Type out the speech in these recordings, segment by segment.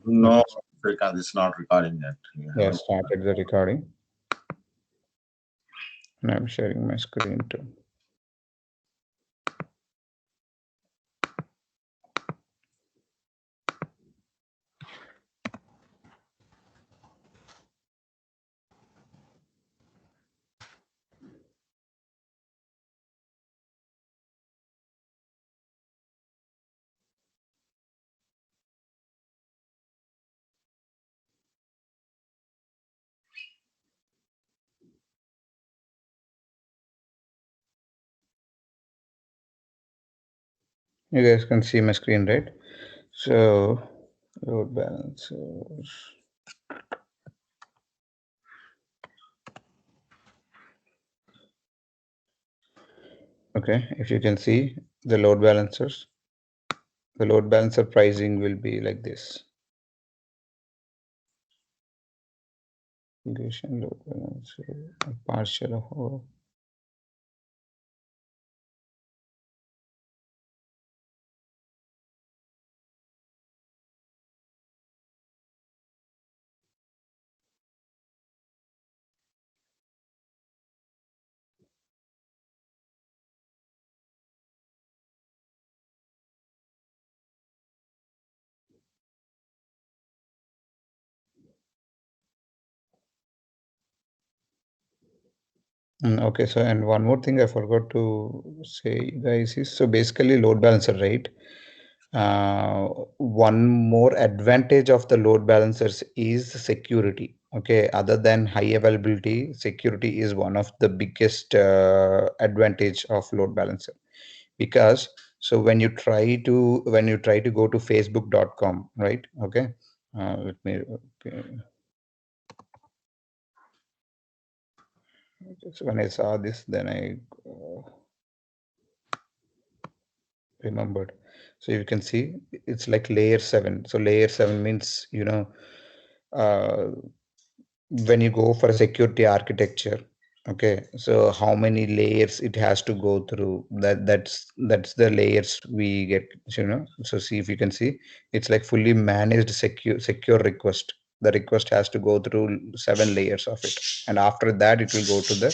No, Srikanth, it's not recording yet. Yeah, started the recording. And I'm sharing my screen too. You guys can see my screen, right? So load balancers. Okay, if you can see the load balancers, the load balancer pricing will be like this. Load balancer, partial of okay, so and one more thing I forgot to say, guys, is so basically load balancer, right? One more advantage of the load balancers is security. Okay, other than high availability, security is one of the biggest advantage of load balancer. Because so when you try to go to facebook.com, right? Okay, let me okay. So when I saw this, then I remembered. So you can see it's like layer 7. So layer 7 means, uh, when you go for a security architecture, okay, so how many layers it has to go through, that's the layers we get, so see if you can see, it's like fully managed secure request. The request has to go through 7 layers of it, and after that it will go to the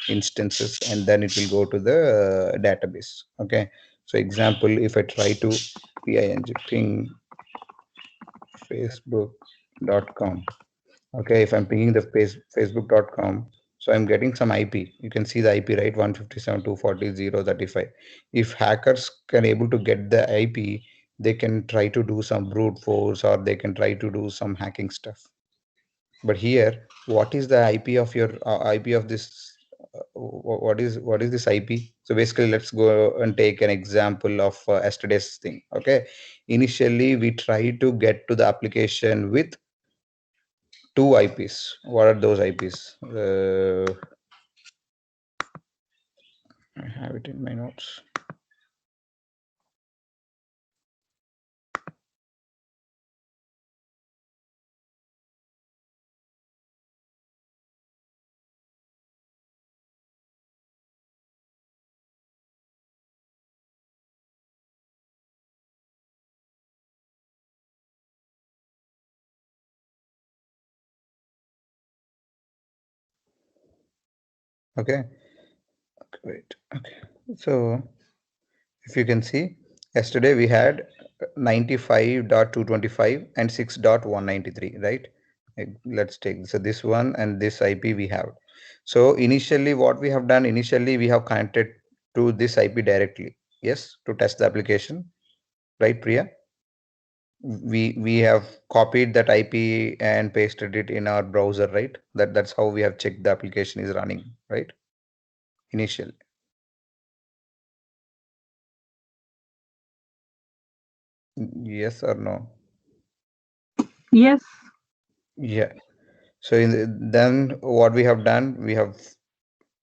instances, and then it will go to the database. Okay, so example, if I try to ping facebook.com. Okay, if I'm pinging the facebook.com, so I'm getting some IP. You can see the IP, right? 157.240.035. If hackers can able to get the IP, they can try to do some brute force, or they can try to do some hacking stuff. But here, what is the IP of your IP of this? What is this IP? So basically, let's go and take an example of yesterday's thing. Okay, initially we try to get to the application with two IPs. What are those IPs? I have it in my notes. Okay, great. Okay, so if you can see, yesterday we had 95.225 and 6.193, right? Let's take so this one and this IP we have. So initially, what we have done, initially we have connected to this IP directly. Yes, to test the application, right, Priya? We have copied that IP and pasted it in our browser, right? That's how we have checked the application is running, right? Initially. Yes or no? Yes. Yeah. So then what we have done, we have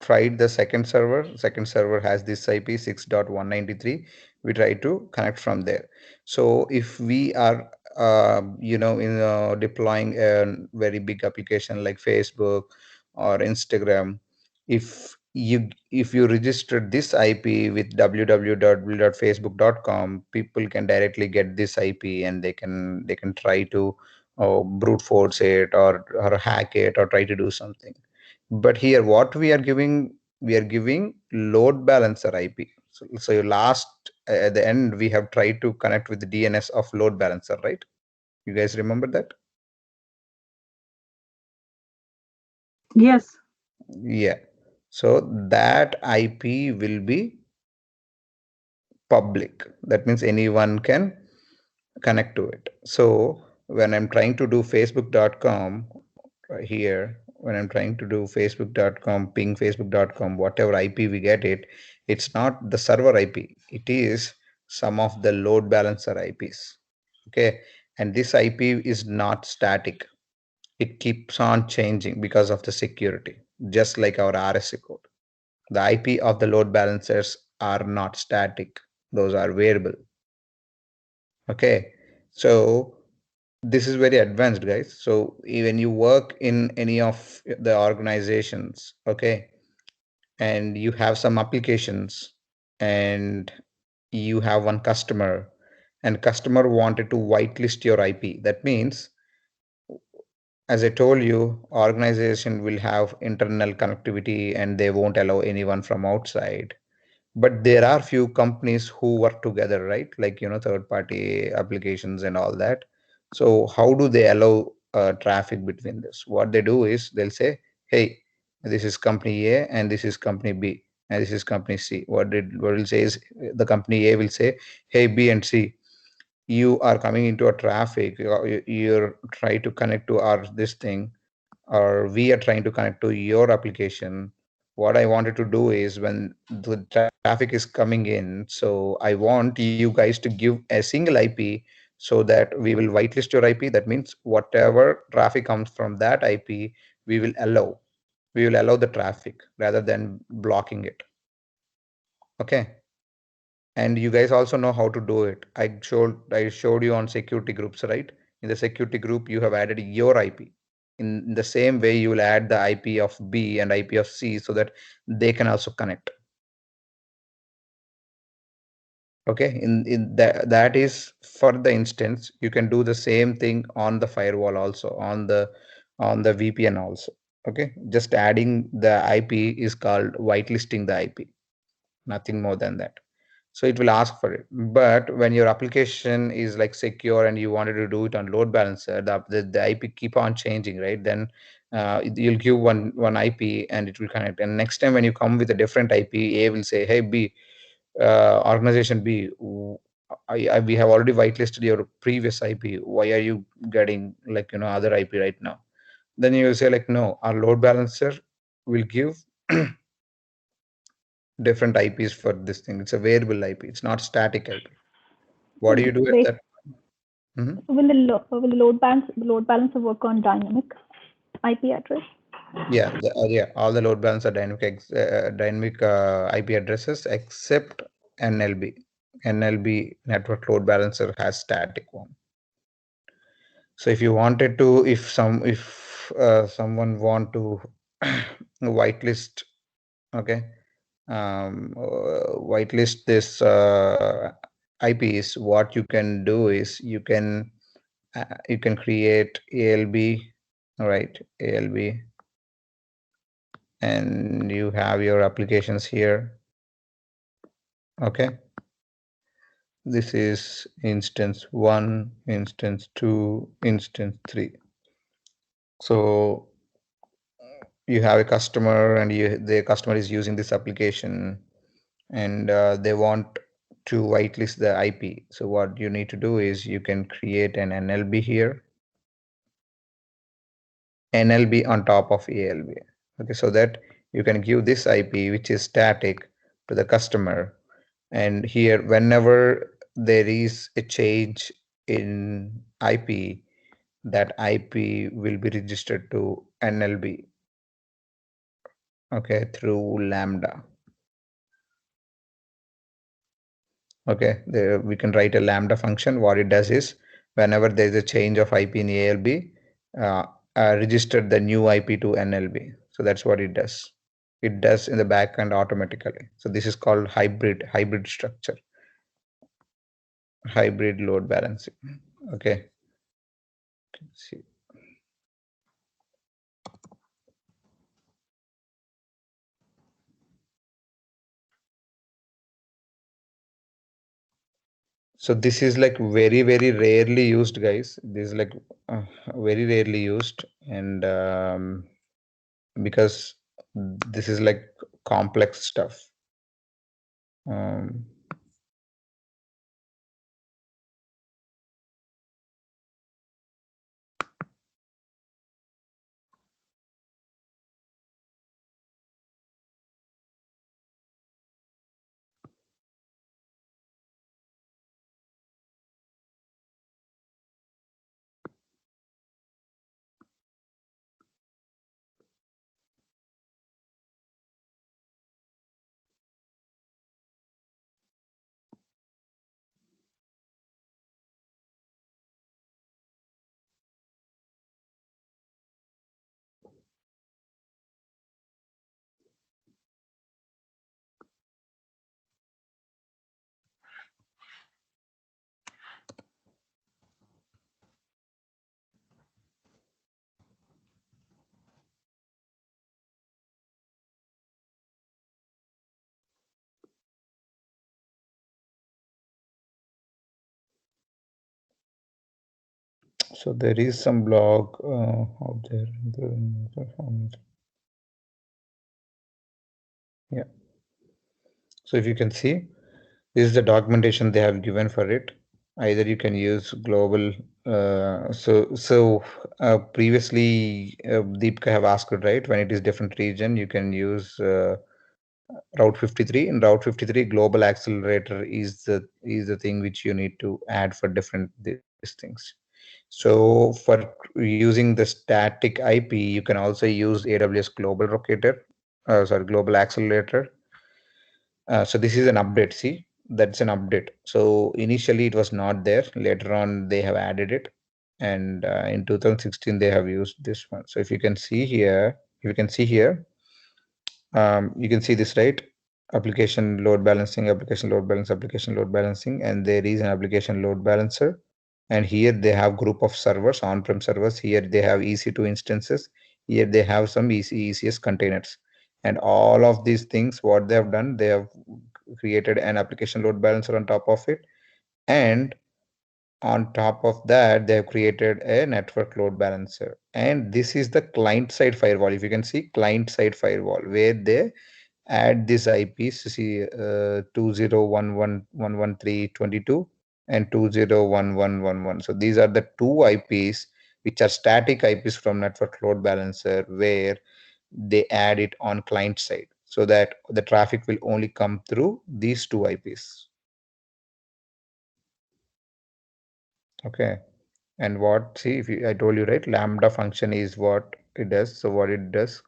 tried the second server. Second server has this IP 6.193. We try to connect from there. So if we are deploying a very big application like Facebook or Instagram, if if you register this IP with www.facebook.com, people can directly get this IP and they can try to brute force it or hack it or try to do something. But here, what we are giving load balancer IP. So last at the end, we have tried to connect with the DNS of load balancer, right? You guys remember that? Yes. Yeah. So that IP will be public. That means anyone can connect to it. So when I'm trying to do facebook.com right here, when I'm trying to do facebook.com, ping facebook.com, whatever IP we get it, it's not the server IP. It is some of the load balancer IPs. Okay. And this IP is not static. It keeps on changing because of the security, just like our RSA code. The IP of the load balancers are not static. Those are variable. Okay. So this is very advanced, guys. So when you work in any of the organizations, okay, and you have some applications and you have one customer and customer wanted to whitelist your IP. That means, as I told you, organization will have internal connectivity and they won't allow anyone from outside. But there are few companies who work together, right? Like, third party applications and all that. So how do they allow traffic between this? What they do is they'll say, hey, this is company A and this is company B and this is company C. What will say is the company A will say, hey, B and C, you are coming into a traffic, you're trying to connect to our this thing, or we are trying to connect to your application. What I wanted to do is, when the traffic is coming in, so I want you guys to give a single IP so that we will whitelist your IP. That means whatever traffic comes from that IP, we will allow. We will allow the traffic rather than blocking it. Okay. And you guys also know how to do it. I showed you on security groups, right? In the security group, you have added your IP. In the same way, you will add the IP of B and IP of C so that they can also connect. Okay, in that is for the instance. You can do the same thing on the firewall also, on the VPN also. Okay, just adding the IP is called whitelisting the IP, nothing more than that. So it will ask for it. But when your application is like secure and you wanted to do it on load balancer, the IP keep on changing, right? Then you'll give one IP and it will connect. And next time when you come with a different IP, A will say, hey, B, organization B, we have already whitelisted your previous IP. Why are you getting like, other IP right now? Then you will say like, no, our load balancer will give different IPs for this thing. It's a variable IP. It's not static IP. What do you do at Wait, that? Mhm. will the load balancer work on dynamic IP address? Yeah, all the load balance are dynamic IP addresses except NLB. NLB, network load balancer, has static one. So if you wanted to, if someone want to whitelist, okay, whitelist this IPs, what you can do is you can create ALB, all right, ALB, and you have your applications here. Okay, this is instance 1, instance 2, instance 3. So you have a customer and the customer is using this application and they want to whitelist the IP. So what you need to do is you can create an NLB here, NLB on top of ALB. Okay, so that you can give this IP, which is static, to the customer. And here, whenever there is a change in IP, that IP will be registered to NLB, okay, through Lambda. Okay, we can write a Lambda function. What it does is, whenever there is a change of IP in ALB, register the new IP to NLB. So that's what it does. it does in the backend automatically. So this is called hybrid structure, hybrid load balancing. Okay. Let's see. So this is like very rarely used, guys. This is like very rarely used, and because this is like complex stuff. Um, so there is some blog out there. Yeah. So if you can see, this is the documentation they have given for it. Either you can use global. Previously, Deepka have asked, right? When it is different region, you can use Route 53. In Route 53, global accelerator is the thing which you need to add for different these things. So for using the static IP, you can also use AWS Global Rotator, Global Accelerator. So this is an update. See, that's an update. So initially it was not there. Later on they have added it, and in 2016 they have used this one. So if you can see here, you can see this, right? Application load balancing, application load balance, application load balancing, and there is an application load balancer. And here they have group of servers, on-prem servers. Here they have EC2 instances. Here they have some ECS containers. And all of these things, what they have done, they have created an application load balancer on top of it. And on top of that, they have created a network load balancer. And this is the client-side firewall. If you can see, client-side firewall, where they add these IPs, see 2011111322 and 201111. So these are the two IPs which are static IPs from network load balancer, where they add it on client side so that the traffic will only come through these two IPs. Okay. And what, see, if you, I told you, right, lambda function is what it does. So what it does,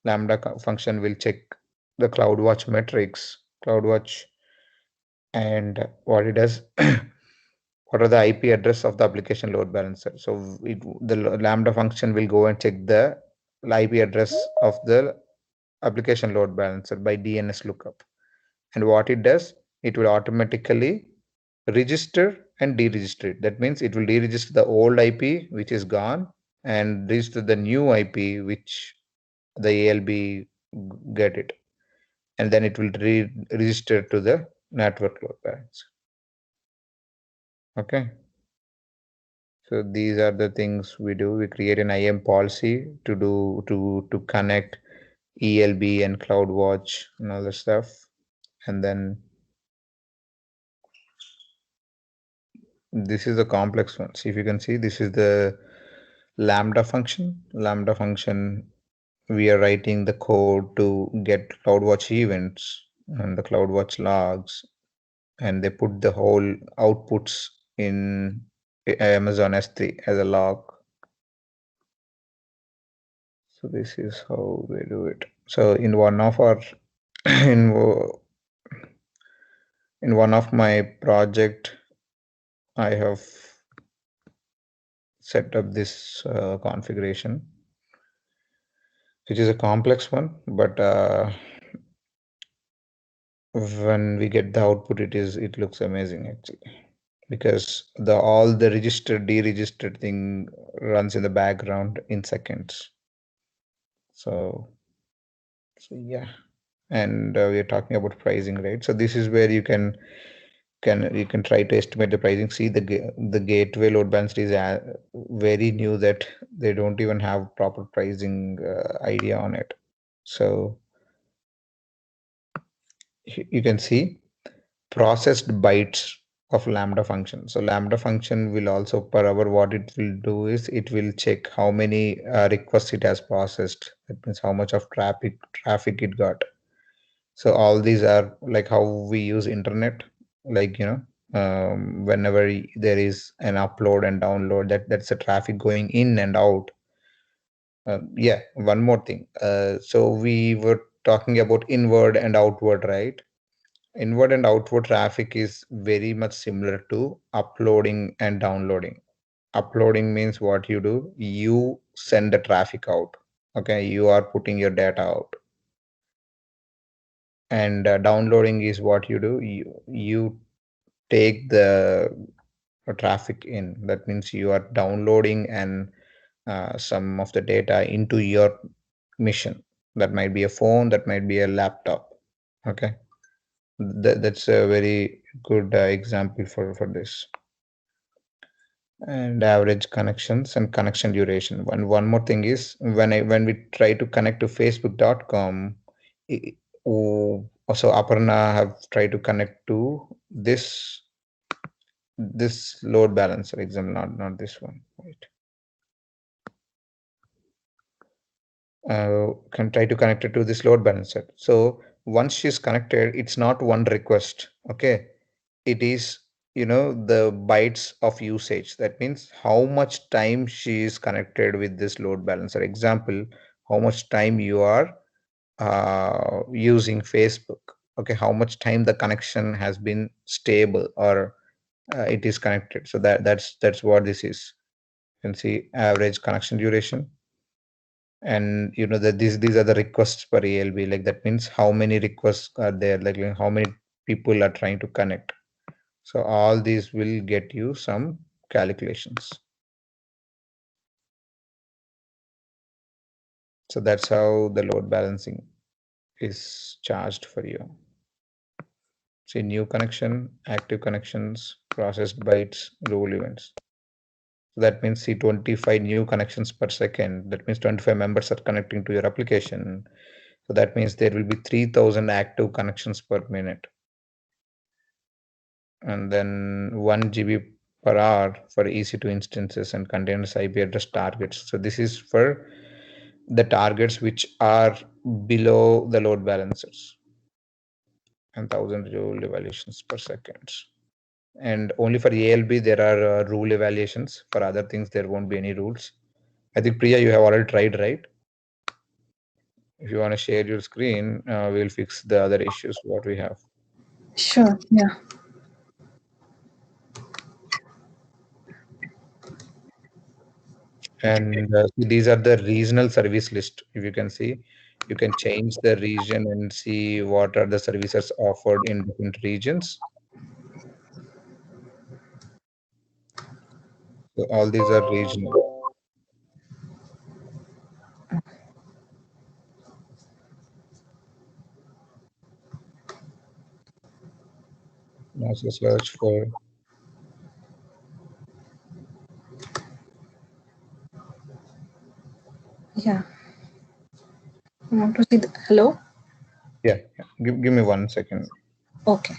lambda function will check the CloudWatch metrics, CloudWatch, and what it does, what are the IP address of the application load balancer. So the lambda function will go and check the IP address of the application load balancer by DNS lookup. And what it does, it will automatically register and deregister it. That means it will deregister the old IP which is gone and register the new IP which the ALB get it, and then it will register to the network load balancer. Okay. So these are the things we do. We create an IAM policy to connect ELB and CloudWatch and all the stuff, and then this is the complex one. See, if you can see, this is the lambda function. Lambda function, we are writing the code to get CloudWatch events and the CloudWatch logs, and they put the whole outputs in Amazon S3 as a log. So this is how we do it. So in one of our in one of my project, I have set up this configuration. which is a complex one, but when we get the output, it looks amazing actually, because all the registered deregistered thing runs in the background in seconds. So yeah, and we are talking about pricing, right? So this is where you can try to estimate the pricing. See, the gateway load balancer is very new, that they don't even have proper pricing idea on it. So you can see processed bytes of lambda function. So lambda function will also, per hour, what it will do is it will check how many requests it has processed. That means how much of traffic it got. So all these are like how we use internet, like whenever there is an upload and download, that's the traffic going in and out. Yeah, one more thing. So we were talking about inward and outward, right? Inward and outward traffic is very much similar to uploading and downloading. Uploading means what you do, you send the traffic out. Okay, you are putting your data out. And downloading is what you do, you take the traffic in. That means you are downloading and some of the data into your machine. That might be a phone, that might be a laptop. Okay, that's a very good example for this. And average connections and connection duration. One more thing is, when we try to connect to facebook.com, also Aparna have tried to connect to this load balancer example, not this one, right? Can try to connect it to this load balancer. So once she's connected, it's not one request. Okay, it is, the bytes of usage. That means how much time she is connected with this load balancer. Example, how much time you are using Facebook. Okay, how much time the connection has been stable, or it is connected. So that's what this is. You can see average connection duration, and that these are the requests per ALB. Like that means how many requests are there, like how many people are trying to connect. So all these will get you some calculations. So that's how the load balancing is charged for you. See, new connection, active connections, processed bytes, rule events. So that means, see, 25 new connections per second. That means 25 members are connecting to your application. So that means there will be 3000 active connections per minute. And then 1 GB per hour for EC2 instances and containers IP address targets. So this is for the targets which are below the load balancers, and 1000 rule evaluations per second. And only for ALB there are rule evaluations. For other things there won't be any rules. I think Priya, you have already tried, right? If you want to share your screen, we'll fix the other issues what we have. Sure. Yeah. And these are the regional service list. If you can see, you can change the region and see what are the services offered in different regions. So all these are regional. Now so search for, Yeah. I want to see the, hello. yeah. Give me 1 second. Okay.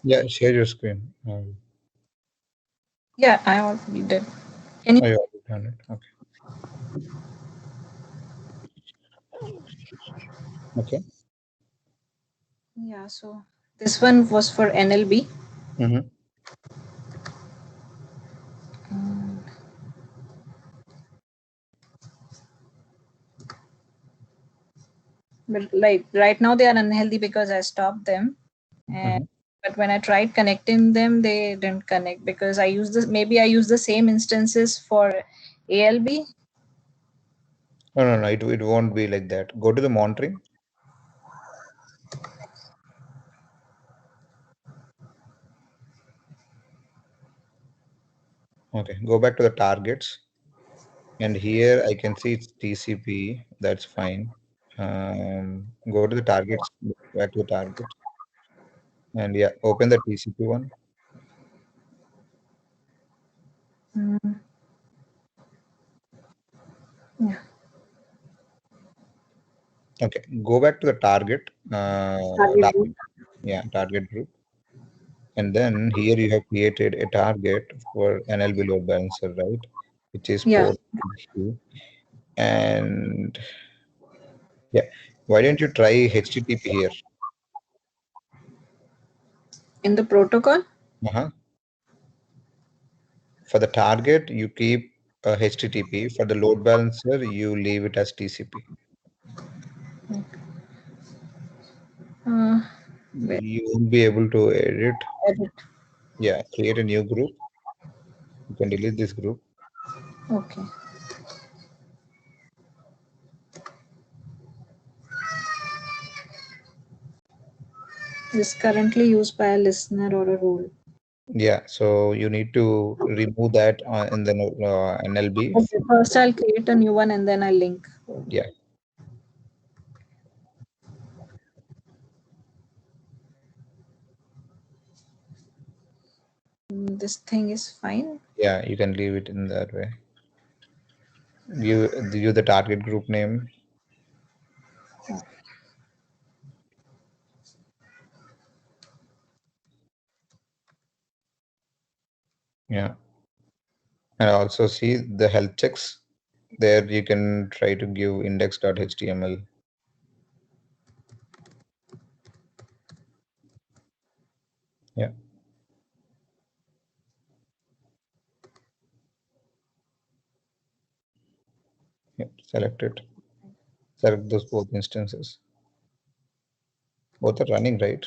Yeah, share your screen. Yeah, I already did. Oh, you already done it. Okay. Okay. Yeah, so this one was for NLB. Mm-hmm. But like right now they are unhealthy because I stopped them. And but when I tried connecting them, they didn't connect because I use this. Maybe I use the same instances for ALB. No. It won't be like that. Go to the monitoring. Okay. Go back to the targets. And here I can see it's TCP. That's fine. Go to the targets. Back to the targets. And yeah, open the TCP one. Mm, yeah. Okay. Go back to the target. Target group. Target. Yeah, target group. And then here you have created a target for NLB load balancer, right? Which is Yeah. port issue. And yeah, why don't you try HTTP here? In the protocol. Uh-huh. For the target, you keep HTTP. For the load balancer, you leave it as TCP. Where- You won't be able to edit. edit. Yeah, create a new group. You can delete this group. Okay. Is currently used by a listener or a role. Yeah, so you need to remove that in the NLB. Okay. First, I'll create a new one and then I'll link. Yeah. This thing is fine. Yeah, you can leave it in that way. Give the target group name. Yeah. And also see the health checks. There you can try to give index.html. Yeah. Yeah. Select it. Select those both instances. Both are running, right?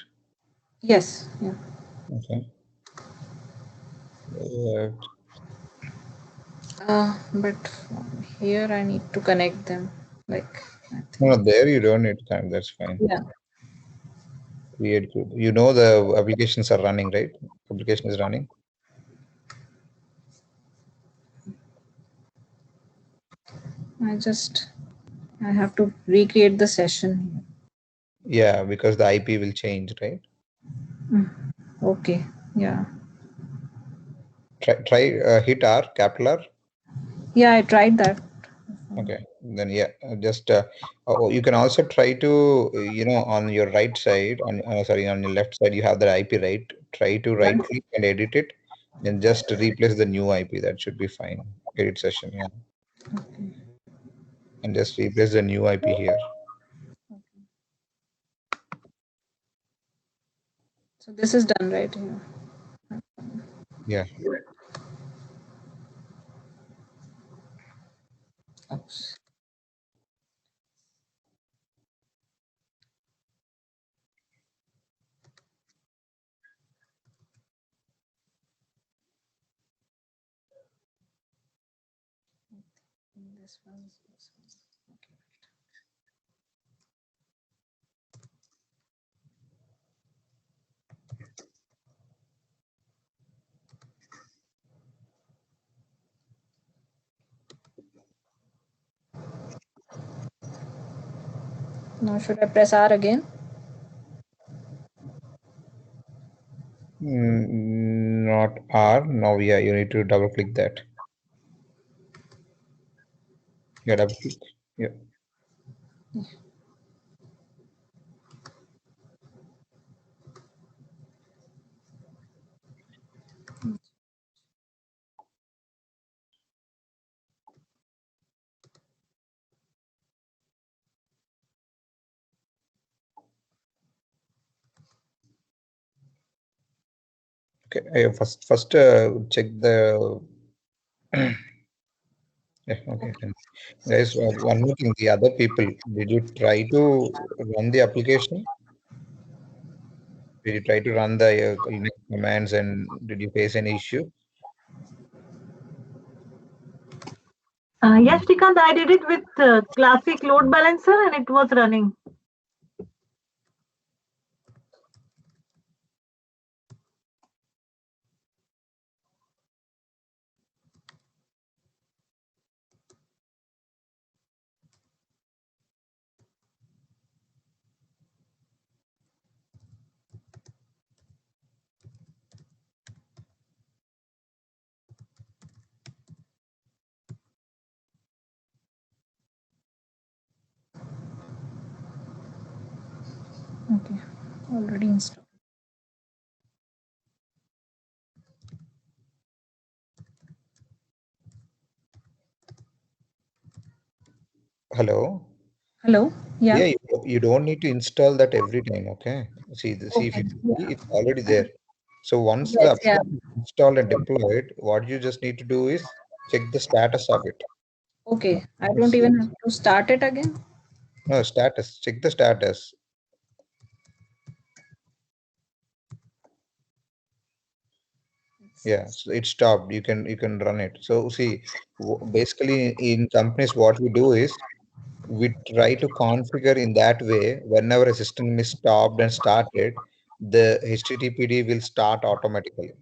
Yes. Yeah. Okay. But here I need to connect them. Like I No, think. there you don't need time. That's fine. Yeah. Create group. You know the applications are running, right? Application is running. I have to recreate the session. Yeah, because the IP will change, right? Okay. Yeah. Try hit R, capital R. Yeah, I tried that. Okay, then yeah, you can also try to on your right side sorry, on your left side you have the IP, right? Try to right click and edit it, and just replace the new IP. That should be fine. Edit session, yeah, and just replace the new IP here. So this is done right here. Yeah, Oops. This one. Okay. Now should I press R again? not R. Now, yeah, you need to double click that. Yeah, double click. Yeah. Okay, first check the. Yeah, okay, fine. Guys, one more thing. The other people, did you try to run the application? Did you try to run the Linux commands and did you face any issue? Yes, Shrikant, I did it with classic load balancer and it was running. Okay, already installed. Hello? Hello. Yeah. Yeah, you don't need to install that every time, okay? See if Okay. you Yeah. see, it's already there. So once the Yes. Yeah. application is installed and deployed, what you just need to do is check the status of it. Okay. I don't It's, even have to start it again. no, status. Check the status. Yeah, so it stopped. You can run it. So see, basically in companies, what we do is we try to configure in that way. Whenever a system is stopped and started, the HTTPD will start automatically.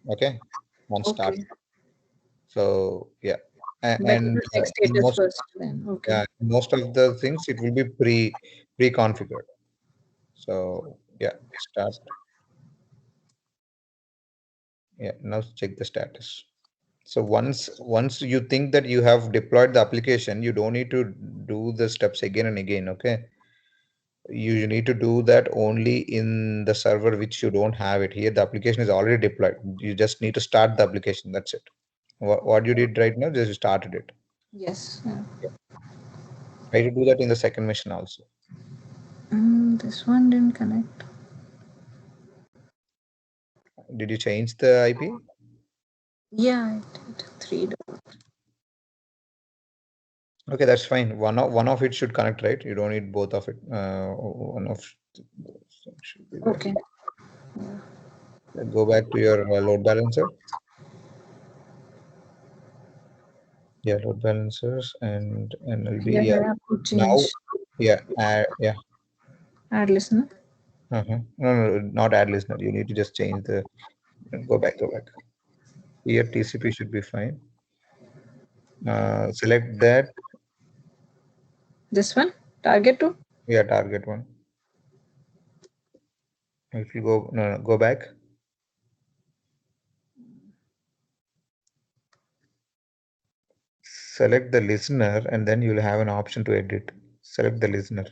Okay, once start. Okay. So yeah, Better and to check in status first then. Okay. most of the things it will be pre-configured. So yeah, start. Yeah, now check the status. So once you think that you have deployed the application, you don't need to do the steps again and again. Okay, you need to do that only in the server which you don't have it here. The application is already deployed. You just need to start the application. That's it. What you did right now, just started it. Yes. Yeah. Try to do that in the second mission also. This one didn't connect. Did you change the IP? Yeah, I did. 3. Okay, that's fine. One of it should connect, right? You don't need both of it. One of should be there. Okay. Go back to your load balancer. Yeah, load balancers and NLB. Yeah, Yeah. I have to Now, change. yeah, yeah. Add listener. No, not add listener. You need to just change the. Go back. Here, TCP should be fine. Select that. This one. Target to. Yeah, target one. If you go, no, go back. Select the listener, and then you'll have an option to edit. Select the listener.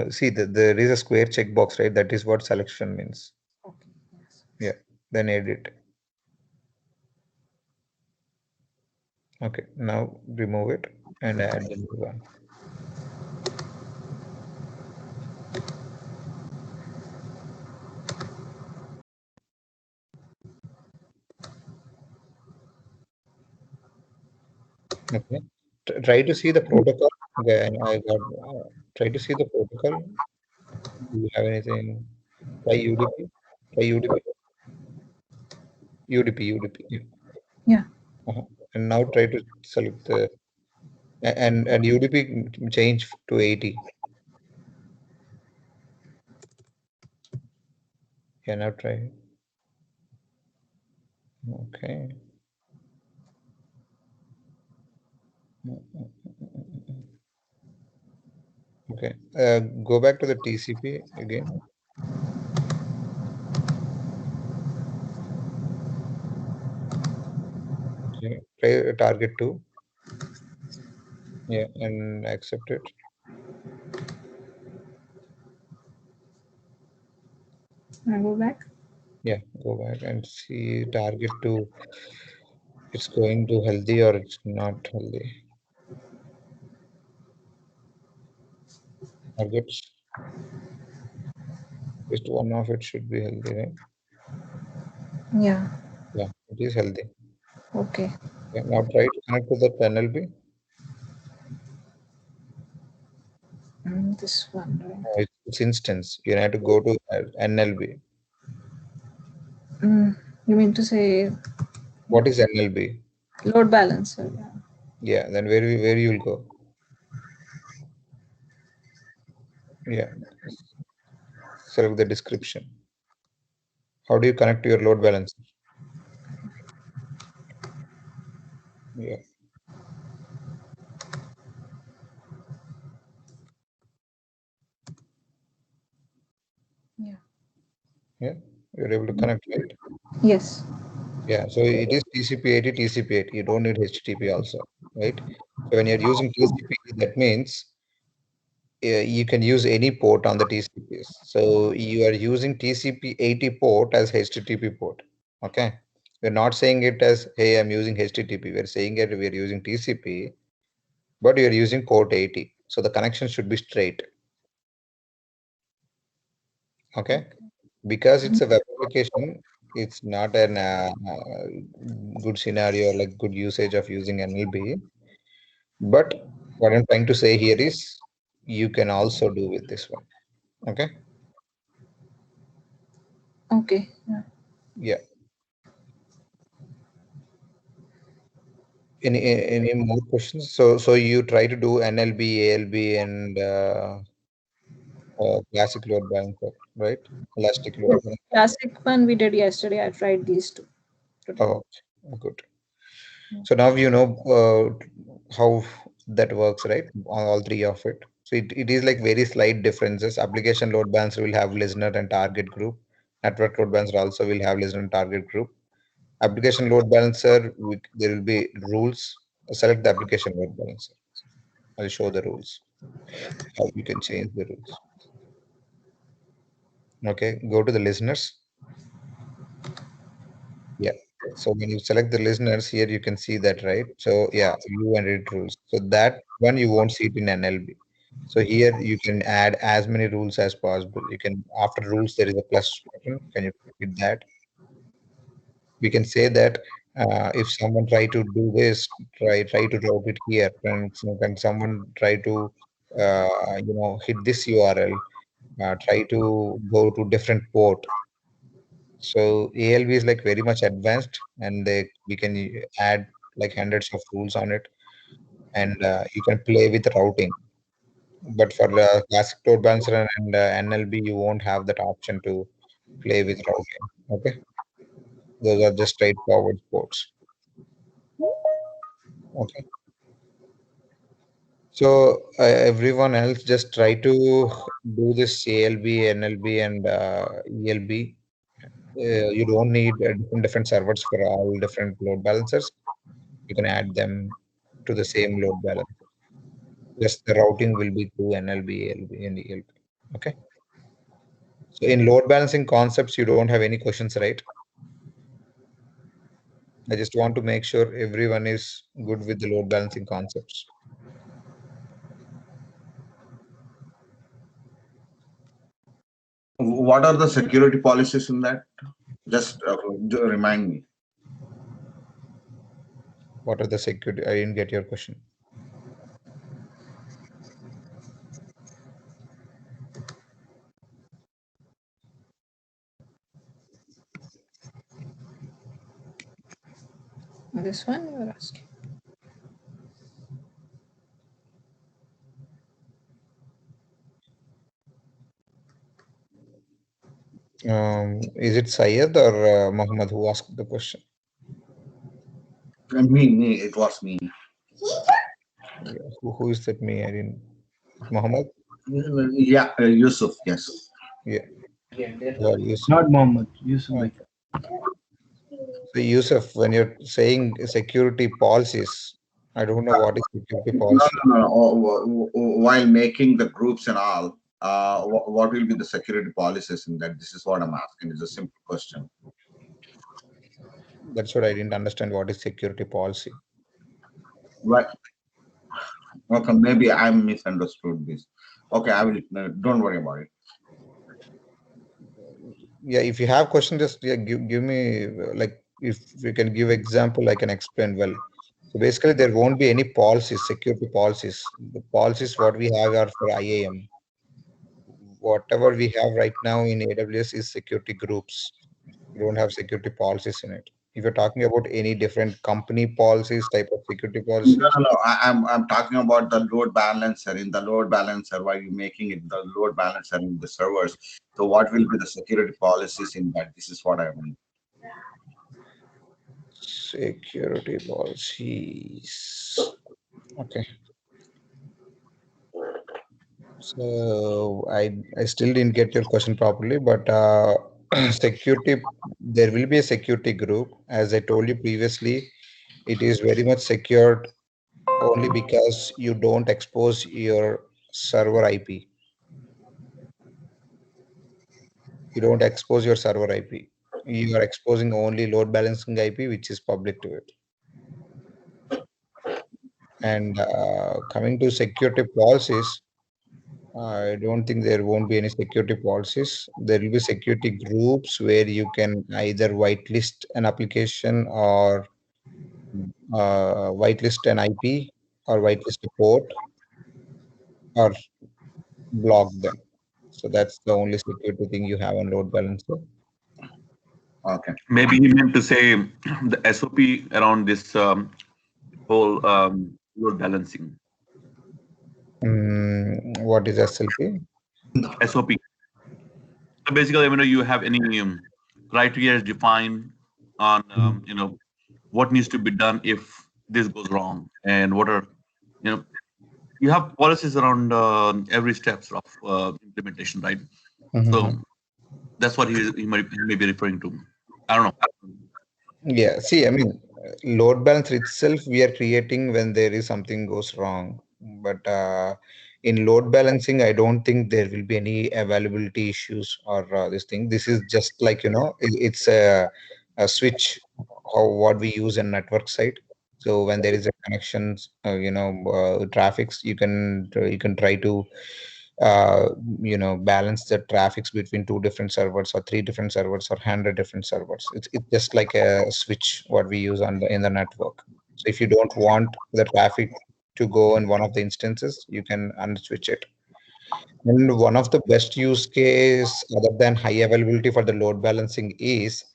See there is a square checkbox, right? That is what selection means. Okay. Yes. Yeah, then edit. Okay, now remove it and add the new one. Okay, try to see the protocol. Okay, and I got try to see the protocol. Do you have anything? Try UDP. Try UDP. UDP. Yeah. Yeah. Uh-huh. And now try to select the and UDP change to 80. Yeah, now try. Okay. Okay. Go back to the TCP again. Okay. Try target 2. Yeah, and accept it. I go back. Yeah, go back and see target 2. It's going to healthy or it's not healthy. targets. Just one of it should be healthy, right? Yeah. Yeah, it is healthy. Okay. Okay, now try to connect to that NLB. This one, right? It's instance. You have to go to NLB. You mean to say What is NLB? load balancer? Yeah. Yeah, then where you will go? Yeah, select the description. How do you connect to your load balancer? Yeah. Yeah. Yeah, you're able to connect, right? Yes. Yeah, so it is TCP/IP, TCP/IP. You don't need HTTP also, right? So when you're using TCP, that means you can use any port on the TCPs. So you are using TCP/80 port as HTTP port. Okay, we're not saying it as, hey, I'm using HTTP. We're saying it we're using TCP, but you're using port 80. So the connection should be straight. Okay, because it's a web application, it's not an good scenario, like good usage of using NLB. But what I'm trying to say here is you can also do with this one. Okay. Okay. Yeah. Yeah. Any more questions? So you try to do NLB, ALB, and classic load balancer, right? Elastic load Yes. balancer. Classic one we did yesterday. I tried these two today. Oh, good. So now you know how that works, right? On all three of it. So it is like very slight differences. Application load balancer will have listener and target group. Network load balancer also will have listener and target group. Application load balancer, there will be rules. Select the application load balancer. I'll show the rules. How you can change the rules. Okay, go to the listeners. Yeah. So when you select the listeners here, you can see that, right? So yeah, view and edit rules. So that one you won't see it in NLB. So here you can add as many rules as possible. You can, after rules, there is a plus button. Can you hit that? We can say that if someone try to do this, try to route it here. Can someone try to hit this URL? Try to go to different port. So ALB is like very much advanced, and we can add like hundreds of rules on it, and you can play with routing. But for classic load balancer and NLB, you won't have that option to play with routing. Okay, those are just straightforward ports. Okay, so everyone else just try to do this ALB, NLB, and ELB. You don't need different servers for all different load balancers. You can add them to the same load balancer. Just the routing will be through NLB, ALB, and ELB. Okay. So in load balancing concepts, you don't have any questions, right? I just want to make sure everyone is good with the load balancing concepts. What are the security policies in that? Just remind me. What are the security? I didn't get your question. This one you were asking. Is it Syed or Muhammad who asked the question? Me, it was me. Yeah. Who is that? Me? I didn't. Muhammad? Yeah, Yusuf, yes. Yeah. Yusuf. Not Mohammed, Yusuf. Okay. So Yusuf, when you're saying security policies, I don't know what is security No, policy. no, no. While making the groups and all, what will be the security policies in that? This is what I'm asking. It's a simple question. That's what I didn't understand. What is security policy? Right. Okay, maybe I misunderstood this. Okay, I will. Don't worry about it. Yeah, if you have questions, just give me like if you can give example, I can explain well. So basically, there won't be any policies, security policies. The policies what we have are for IAM. Whatever we have right now in AWS is security groups. We don't have security policies in it. If you're talking about any different company policies, type of security No, policies, no, no. I'm talking about the load balancer. In the load balancer, why you making it the load balancer in the servers? So what will be the security policies in that? This is what I mean. security policies. Okay. So I still didn't get your question properly, but security, there will be a security group. As I told you previously, it is very much secured only because you don't expose your server IP. You don't expose your server IP. You are exposing only load balancing IP, which is public to it. And coming to security policies, I don't think there won't be any security policies. There will be security groups where you can either whitelist an application or whitelist an IP or whitelist a port or block them. So that's the only security thing you have on load balancer. Okay. Maybe he meant to say the SOP around this whole load balancing. What is SLP? SOP. So basically, you have any criteria defined on what needs to be done if this goes wrong, and what are you have policies around every steps of implementation, right? So that's what he may be referring to. I don't know. Yeah, see, I mean, load balancer itself we are creating when there is something goes wrong. But in load balancing, I don't think there will be any availability issues or this thing. This is just like, it's a switch how what we use in network side. So when there is a connections, traffics, you can try to uh, balance the traffics between two different servers or three different servers or 100 different servers. It's just like a switch what we use in the network. So if you don't want the traffic to go in one of the instances, you can unswitch it. And one of the best use case other than high availability for the load balancing is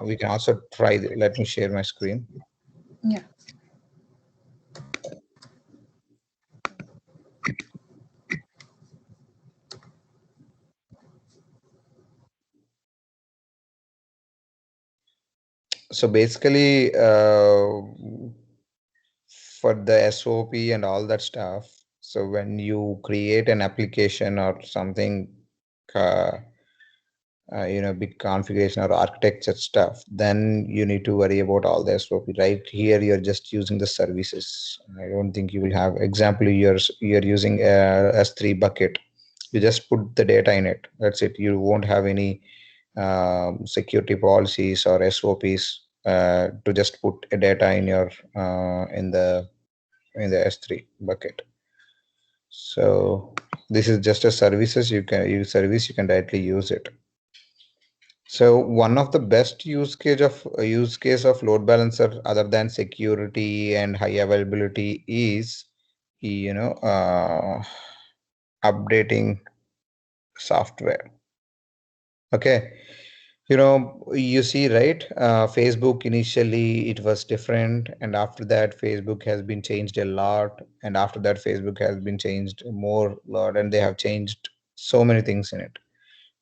we can also try let me share my screen. Yeah. So basically, for the SOP and all that stuff, so when you create an application or something, uh, big configuration or architecture stuff, then you need to worry about all the SOP. Right here, you're just using the services. I don't think you will have. Example, you're using a S3 bucket. You just put the data in it. That's it. You won't have any security policies or SOPs to just put a data in your in the S3 bucket. So this is just a services you can directly use it. So one of the best use case of load balancer other than security and high availability is updating software. Okay. You see, right? Facebook initially it was different, and after that, Facebook has been changed a lot, and after that, Facebook has been changed more lot, and they have changed so many things in it.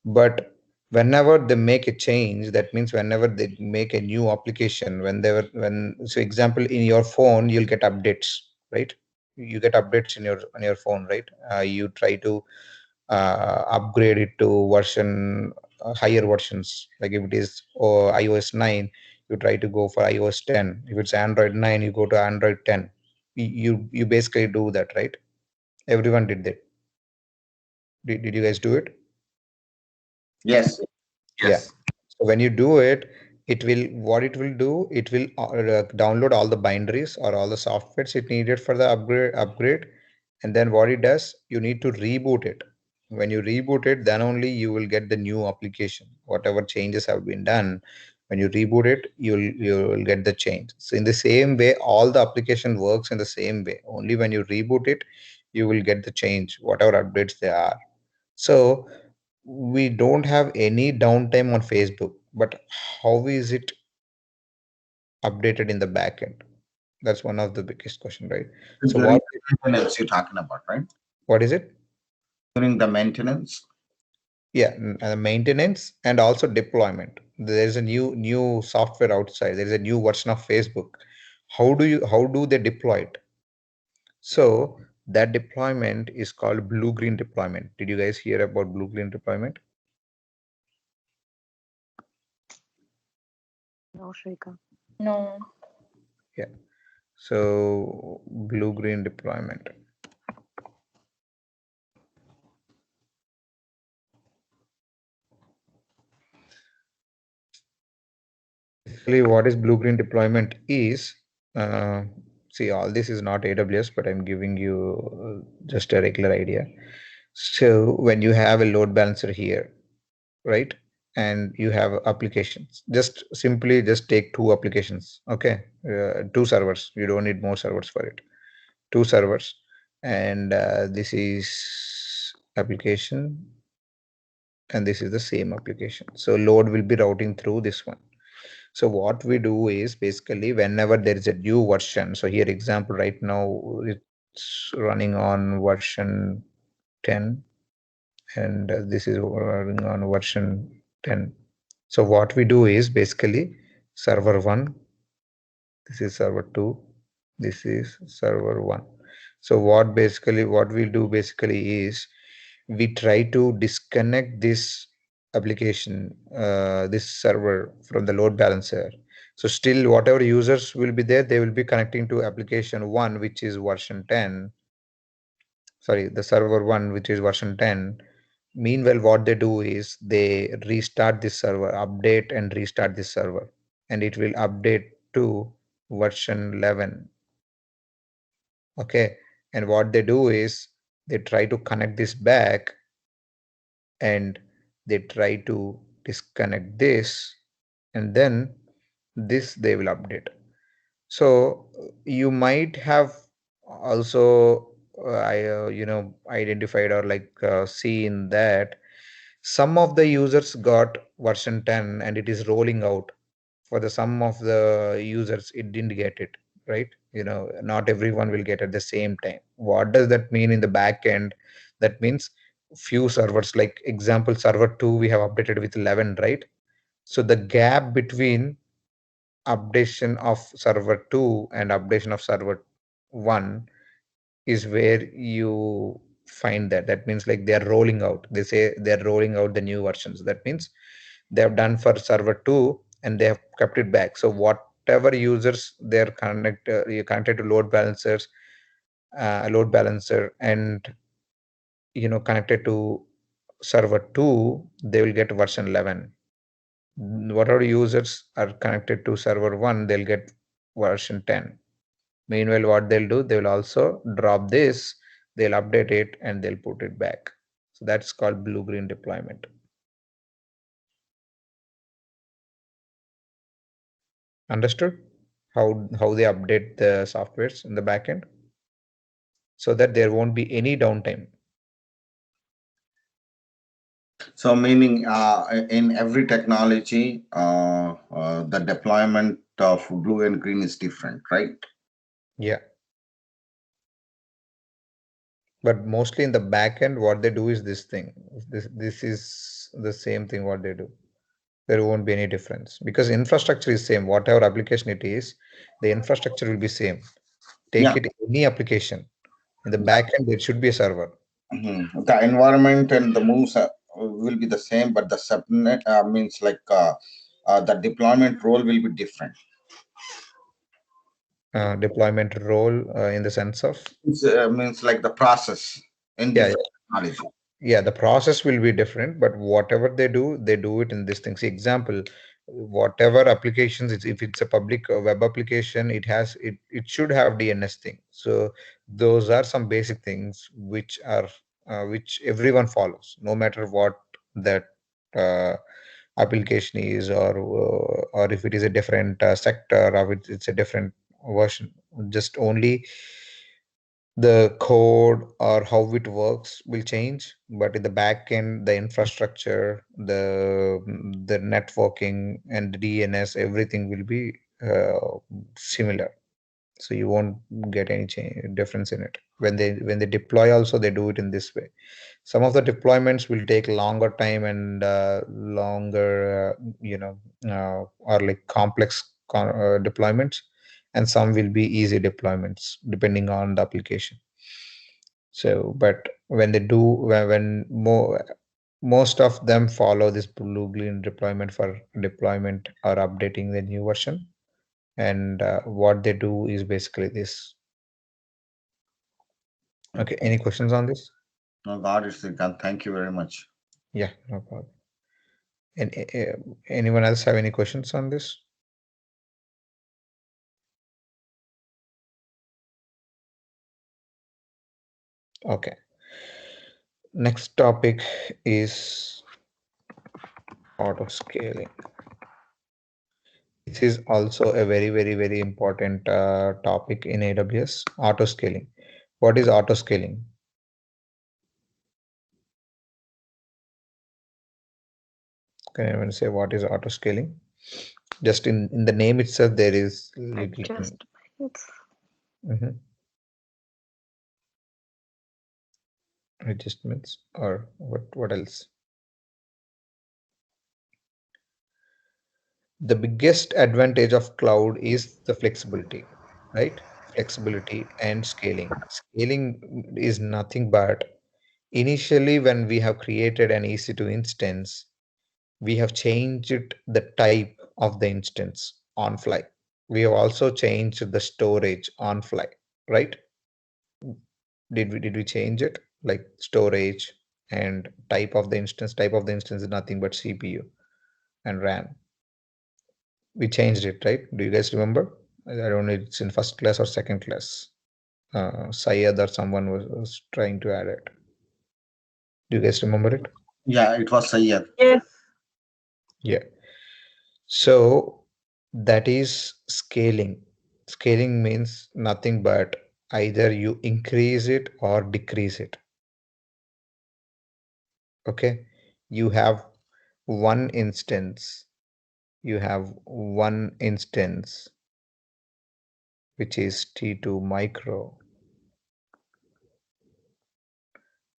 But whenever they make a change, that means whenever they make a new application, so example in your phone, you'll get updates, right? You get updates on your phone, right? You try to upgrade it to higher versions. Like if it is iOS 9, you try to go for iOS 10. If it's Android 9, you go to Android 10. You basically do that, right? Everyone did that. Did you guys do it? Yes. Yeah. Yes. So when you do it, what it will do, it will download all the binaries or all the softwares it needed for the upgrade, And then what it does, you need to reboot it. When you reboot it, then only you will get the new application. Whatever changes have been done, when you reboot it, you'll get the change. So in the same way, all the application works in the same way. Only when you reboot it, you will get the change, whatever updates there are. So we don't have any downtime on Facebook, but how is it updated in the backend? That's one of the biggest question, right? So During the maintenance you're talking about, right? what is it? During the maintenance. Yeah, maintenance and also deployment. There's a new software outside. There is a new version of Facebook. How do they deploy it? So that deployment is called blue-green deployment. Did you guys hear about blue-green deployment? No, Shrika. No. Yeah. So blue-green deployment. Basically, what is blue-green deployment is, see, all this is not AWS, but I'm giving you just a regular idea. So when you have a load balancer here, right, and you have applications, just simply just take two applications, okay, two servers. You don't need more servers for it. Two servers, and this is application, and this is the same application. So load will be routing through this one. So what we do is basically whenever there is a new version, so here example right now it's running on version 10, and this is running on version 10. So what we do is basically server 1, this is server 2, this is server 1. So what we'll do basically is we try to disconnect this application, this server from the load balancer. So still whatever users will be there, they will be connecting to application 1, which is version 10. Sorry, the server 1, which is version 10. Meanwhile, what they do is they restart this server, update and restart this server, and it will update to version 11. Okay, and what they do is they try to connect this back, and they try to disconnect this, and then this they will update. So you might have also identified or seen that some of the users got version 10 and it is rolling out. For the some of the users it didn't get it, right? Not everyone will get at the same time. What does that mean in the back end? That means few servers, like example server 2 we have updated with 11, right? So the gap between updation of server 2 and updation of server 1 is where you find that means like they are rolling out. They say they're rolling out the new versions. That means they have done for server 2 and they have kept it back. So whatever users they're connected to load balancers, load balancer, and connected to server 2, they will get version 11. Whatever users are connected to server 1, they'll get version 10. Meanwhile, what they'll do, they will also drop this, they'll update it, and they'll put it back. So that's called blue-green deployment. Understood? How they update the softwares in the backend so that there won't be any downtime. So meaning in every technology, the deployment of blue and green is different, right? Yeah. But mostly in the backend, what they do is this thing. This is the same thing what they do. There won't be any difference because infrastructure is same. Whatever application it is, the infrastructure will be same. Take it any application. In the backend, there should be a server. The environment and the moves will be the same, but the subnet means like the deployment role will be different. Deployment role in the sense of means like the process in different technology. Yeah, the process will be different, but whatever they do it in this thing. See, example, whatever applications, if it's a public web application, it should have DNS thing. So those are some basic things which are which everyone follows, no matter what that uh, application is, or if it is a different sector, or it's a different version. Just only the code or how it works will change, but in the back end, the infrastructure, the networking and the DNS, everything will be similar. So you won't get any difference in it. When they deploy also, they do it in this way. Some of the deployments will take longer time and longer or like complex deployments, and some will be easy deployments depending on the application. So but when they do, when most of them follow this blue green deployment for deployment or updating the new version. And what they do is basically this. Okay, any questions on this? No, got it, Srikanth. Thank you very much. Yeah, no problem. And anyone else have any questions on this? Okay. Next topic is auto scaling. This is also a very, very, very important topic in AWS, auto scaling. What is auto scaling? Can anyone say what is auto scaling? Just in the name itself, there is little. Mhm. Adjustments, or what else? The biggest advantage of cloud is the flexibility, right? Flexibility and scaling. Scaling is nothing but, initially when we have created an EC2 instance, we have changed the type of the instance on fly. We have also changed the storage on fly, right? Did we change it? Like storage and type of the instance. Type of the instance is nothing but CPU and RAM. We changed it, right? Do you guys remember? I don't know, it's in first class or second class. Syed or someone was trying to add it. Do you guys remember it? Yeah, it was Sayyad. Yes. Yeah. So that is scaling. Scaling means nothing but either you increase it or decrease it. Okay. You have one instance. You have one instance, which is T2 micro,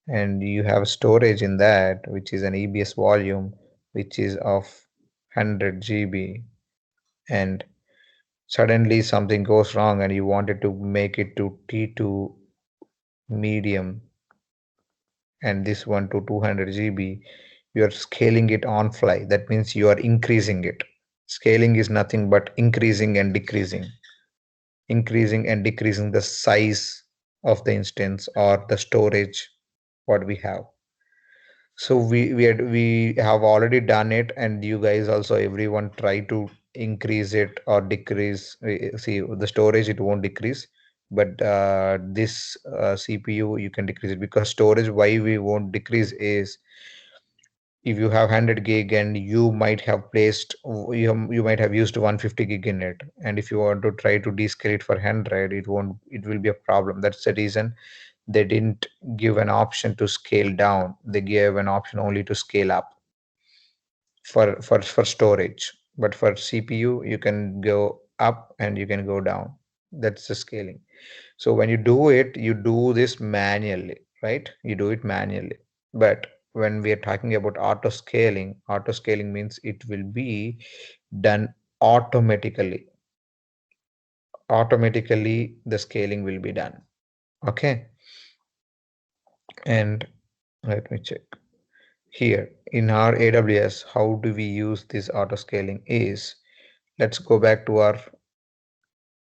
and you have storage in that, which is an EBS volume, which is of 100 GB, and suddenly something goes wrong and you wanted to make it to T2 medium and this one to 200 GB, you are scaling it on fly. That means you are increasing it. Scaling is nothing but increasing and decreasing the size of the instance or the storage what we have. So we have already done it, and you guys also, everyone try to increase it or decrease. See, the storage it won't decrease, but this CPU you can decrease it, because storage why we won't decrease is, if you have 100 gig and you might have placed, you might have used 150 gig in it, and if you want to try to descale it for 100, it will be a problem. That's the reason they didn't give an option to scale down. They gave an option only to scale up for storage. But for CPU, you can go up and you can go down. That's the scaling. So when you do it, you do this manually, right? You do it manually. But when we are talking about auto scaling means it will be done automatically. Automatically, the scaling will be done. Okay. And let me check. Here in our AWS, how do we use this auto scaling is, let's go back to our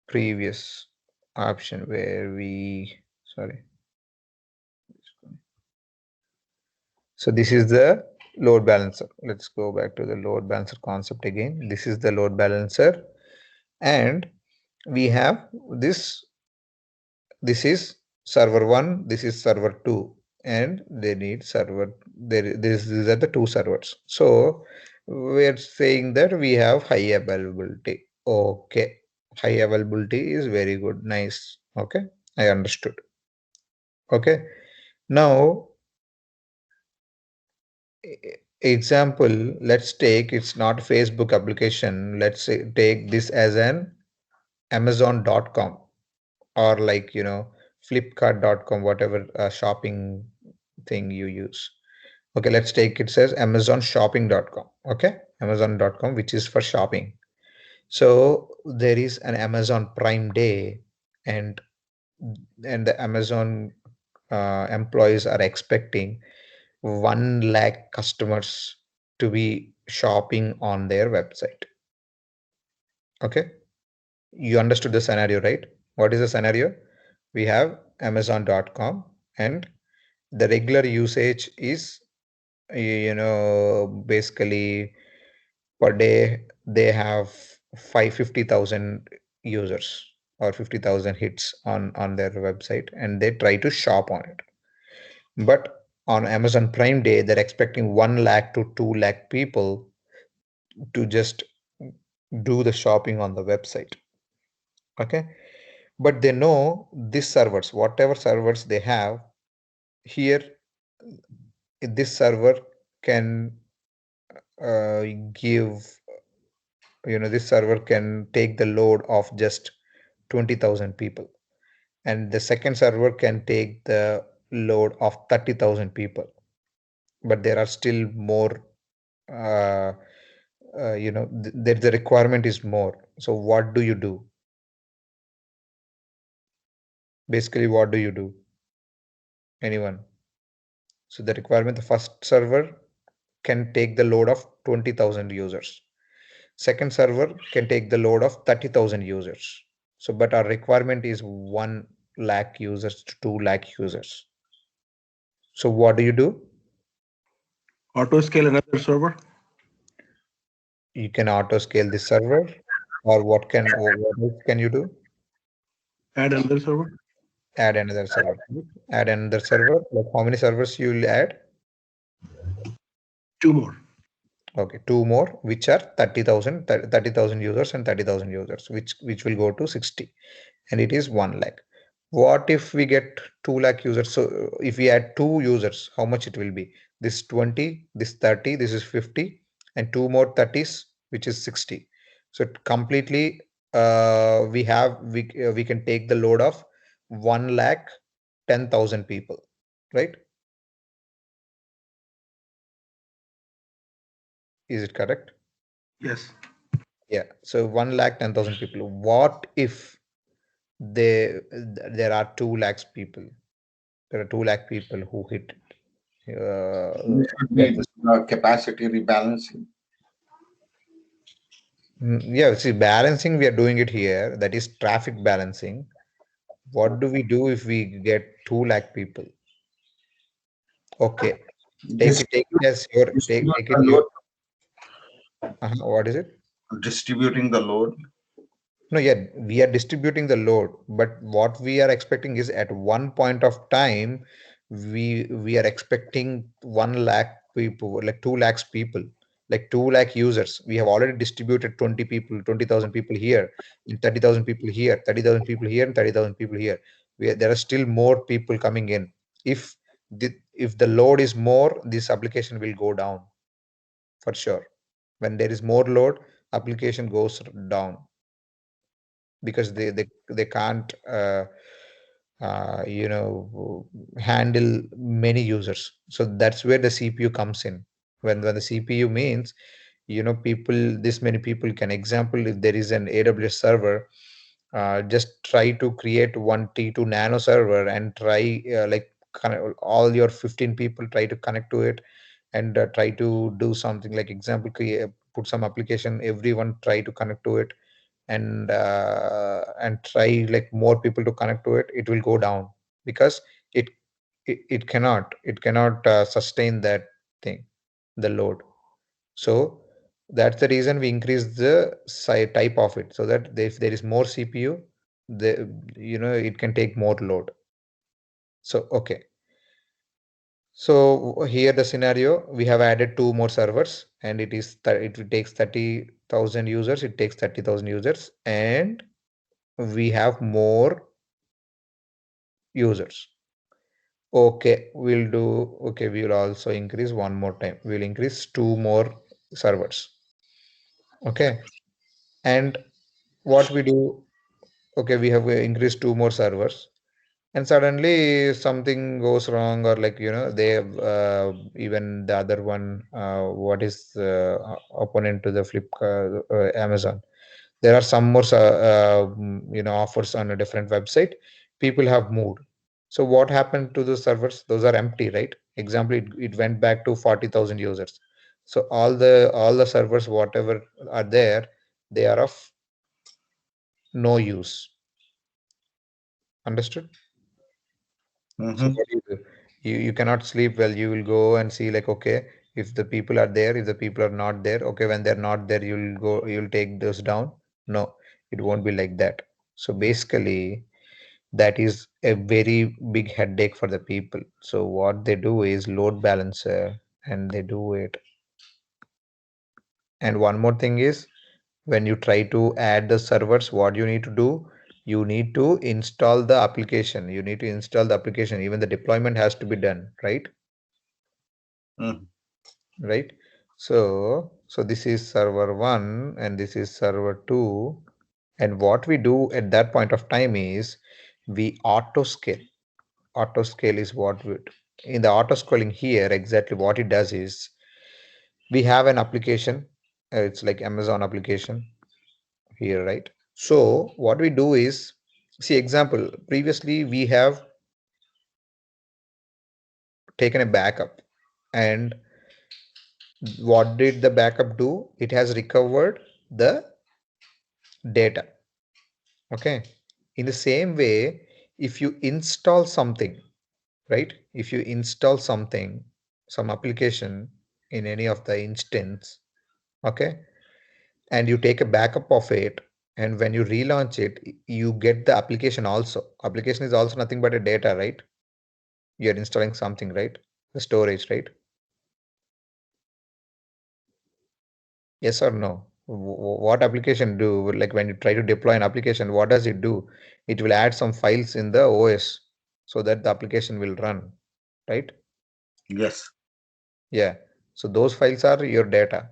previous option where sorry. So this is the load balancer. Let's go back to the load balancer concept again. This is the load balancer, and we have this. This is server 1, this is server 2, and they need server. These are the two servers. So we're saying that we have high availability. Okay, high availability is very good. Nice. Okay, I understood. Okay, now example, let's take, it's not Facebook application. Let's say, take this as an amazon.com, or like, flipkart.com, whatever shopping thing you use. Okay, let's take it says amazonshopping.com. Okay, amazon.com, which is for shopping. So there is an Amazon Prime Day, and the Amazon employees are expecting 1 lakh customers to be shopping on their website. Okay, you understood the scenario, right? What is the scenario? We have amazon.com, and the regular usage is, basically per day they have 550,000 users or 50,000 hits on their website, and they try to shop on it. But on Amazon Prime Day, they're expecting 1 lakh to 2 lakh people to just do the shopping on the website. Okay, but they know these servers, whatever servers they have here, this server can give, this server can take the load of just 20,000 people, and the second server can take the load of 30,000 people, but there are still more, the requirement is more. So what do you do? Basically, what do you do? Anyone? So the requirement, the first server can take the load of 20,000 users. Second server can take the load of 30,000 users. So, but our requirement is 1 lakh users to 2 lakh users. So what do you do? Auto scale another server. You can auto scale the server, or what else can you do? Add another server. Add another server. Add another server. Like how many servers you will add? 2 more. Okay, 2 more, which are 30,000 users and 30,000 users, which will go to 60, and it is 1 lakh. What if we get 2 lakh users? So if we add 2 users, how much it will be? This 20, this 30, this is 50, and 2 more 30s, which is 60. So completely, we can take the load of 1 lakh 10,000 people, right? Is it correct? Yes. Yeah. So 1 lakh 10,000 people. What if there are 2 lakhs people? There are 2 lakh people who hit. This should be capacity rebalancing. Yeah, see, balancing, we are doing it here. That is traffic balancing. What do we do if we get 2 lakh people? Okay, take it as your take it your. What is it? Distributing the load. No, yeah, we are distributing the load, but what we are expecting is at one point of time, we are expecting 1 lakh people, like 2 lakhs people, like 2 lakh users. We have already distributed 20 people, 20,000 people here, and 30,000 people here, 30,000 people here, and 30,000 people here. There are still more people coming in. If the load is more, this application will go down for sure. When there is more load, application goes down, because they can't handle many users. So that's where the CPU comes in. When the CPU means, people, this many people can, example, if there is an AWS server, just try to create one T2 nano server and try, all your 15 people try to connect to it, and try to do something, like example, put some application, everyone try to connect to it, and try like more people to connect to it, it will go down, because it cannot sustain that thing. the load. So that's the reason we increase the type of it, so that if there is more CPU, it can take more load. So okay. So here the scenario, we have added 2 more servers, and it takes 30,000 users. It takes 30,000 users, and we have more users. Okay, we will also increase one more time. We'll increase 2 more servers. Okay, and what we do? Okay, we have increased 2 more servers, and suddenly something goes wrong, or they have even the other one, what is opponent to the Flipkart, Amazon, there are some more offers on a different website. People have moved. So what happened to the servers? Those are empty, right? Example, it went back to 40,000 users. So all the servers whatever are there, they are of no use. Understood? So Mm-hmm. what do? You cannot sleep well. You will go and see, like, okay, if the people are there, if the people are not there, okay, when they're not there, you'll take those down. No, it won't be like that. So basically, that is a very big headache for the people. So what they do is load balancer, and they do it. And one more thing is, when you try to add the servers, what you need to do, you need to install the application. You need to install the application. Even the deployment has to be done, right? Mm-hmm. Right. So this is server 1 and this is server 2. And what we do at that point of time is we auto scale. Auto scale is what we do. In the auto scaling here, exactly what it does is we have an application. It's like Amazon application here, right? So what we do is, see, example, previously we have taken a backup, and what did the backup do? It has recovered the data. Okay. In the same way, if you install something, right? If you install something, some application in any of the instance, okay, and you take a backup of it, and when you relaunch it, you get the application also. Application is also nothing but a data, right? You're installing something, right? The storage, right? Yes or no? What application do, like when you try to deploy an application, what does it do? It will add some files in the OS so that the application will run, right? Yes. Yeah. So those files are your data.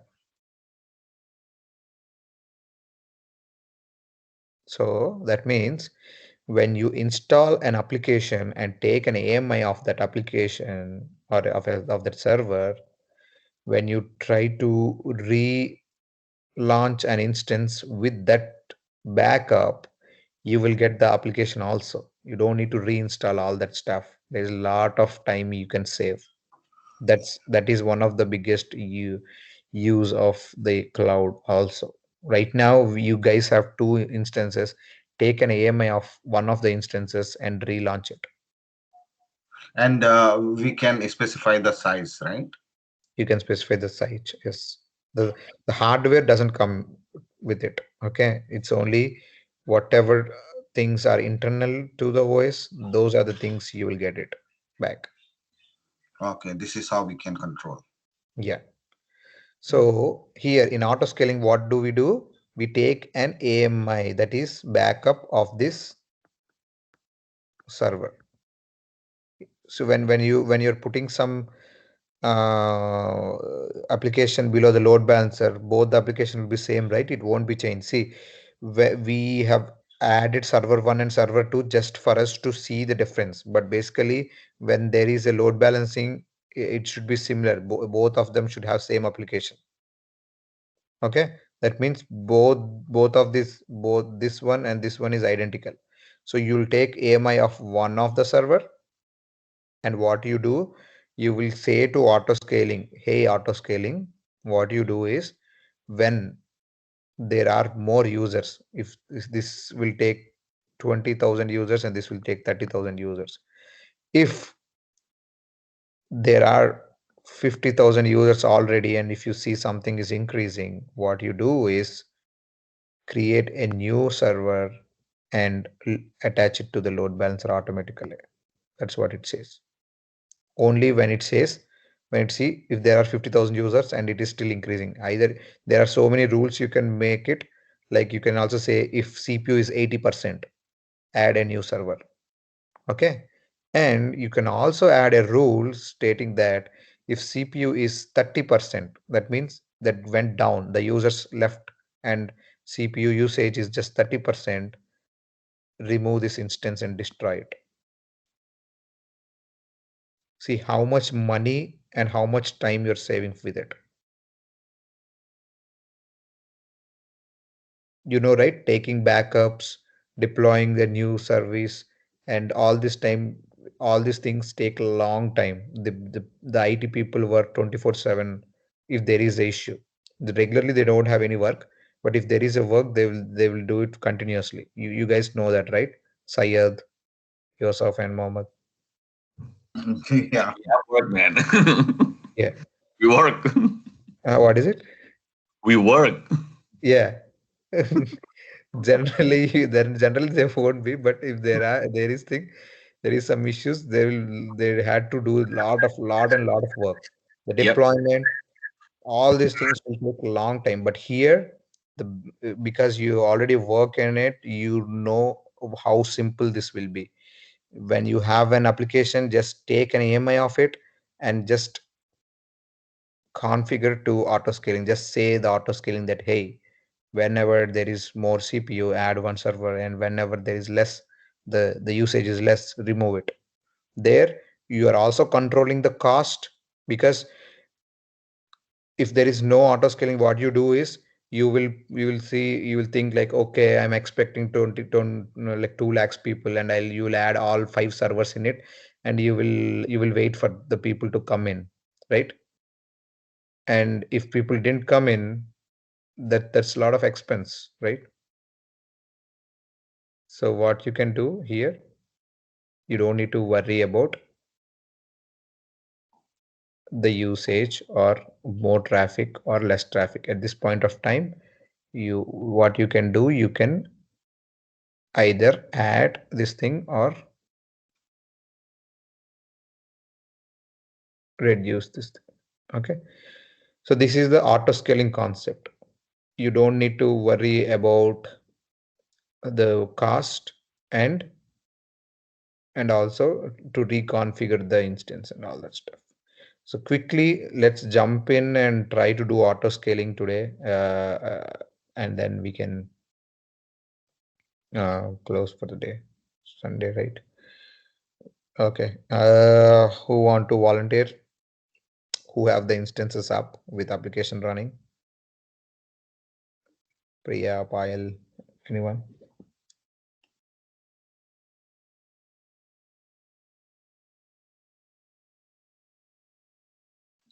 So that means when you install an application and take an AMI of that application, or of that server, when you try to launch an instance with that backup, you will get the application also. You don't need to reinstall all that stuff. There's a lot of time you can save. That is one of the biggest use of the cloud also. Right now, you guys have 2 instances. Take an AMI of one of the instances and relaunch it. And we can specify the size, right? You can specify the size. Yes, the hardware doesn't come with it. Okay, it's only whatever things are internal to the OS, those are the things you will get it back. Okay, this is how we can control. Yeah. So here in auto scaling, what do? We take an AMI, that is backup of this server. So when you're putting some uh, application below the load balancer, both the application will be same, right? It won't be changed. See, we have added server 1 and server 2 just for us to see the difference, but basically when there is a load balancing, it should be similar. Both of them should have same application. Okay, that means both this one and this one is identical. So you'll take AMI of one of the server, and what you do, you will say to auto scaling, hey auto scaling, what you do is, when there are more users, if this will take 20,000 users and this will take 30,000 users, if there are 50,000 users already, and if you see something is increasing, what you do is create a new server and attach it to the load balancer automatically. That's what it says. Only when it says, when it see if there are 50,000 users and it is still increasing. Either there are so many rules you can make it, like you can also say if CPU is 80%, add a new server. Okay. And you can also add a rule stating that if CPU is 30%, that means that went down, the users left and CPU usage is just 30%, remove this instance and destroy it. See how much money and how much time you're saving with it. You know, right? Taking backups, deploying the new service, and all this time, all these things take a long time. The IT people work 24/7 if there is a issue. Regularly they don't have any work, but if there is a work, they will do it continuously. You guys know that, right? Syed, Yosef, and Mohammed. Yeah. Yeah, work, man. Yeah. We work. What is it? We work. Yeah. Generally they won't be, but if there is some issues, they had to do lot of work. The Yep. deployment, all these things will take a long time. But here, because you already work in it, you know how simple this will be. When you have an application, just take an AMI of it and just configure to auto scaling. Just say the auto scaling that, hey, whenever there is more CPU, add one server, and whenever there is less, the usage is less, remove it. There you are also controlling the cost, because if there is no auto scaling, what you do is you will think like, okay, I'm expecting 20 like 2 lakhs people, and you will add all 5 servers in it, and you will wait for the people to come in, right? And if people didn't come in, that's a lot of expense, right? So what you can do here, you don't need to worry about the usage or more traffic or less traffic at this point of time. What you can do, you can either add this thing or reduce this thing. Okay, so this is the auto scaling concept. You don't need to worry about the cost and also to reconfigure the instance and all that stuff. So quickly, let's jump in and try to do auto scaling today, and then we can close for the day. Sunday, right? Okay. Who want to volunteer? Who have the instances up with application running? Priya, Payal, anyone?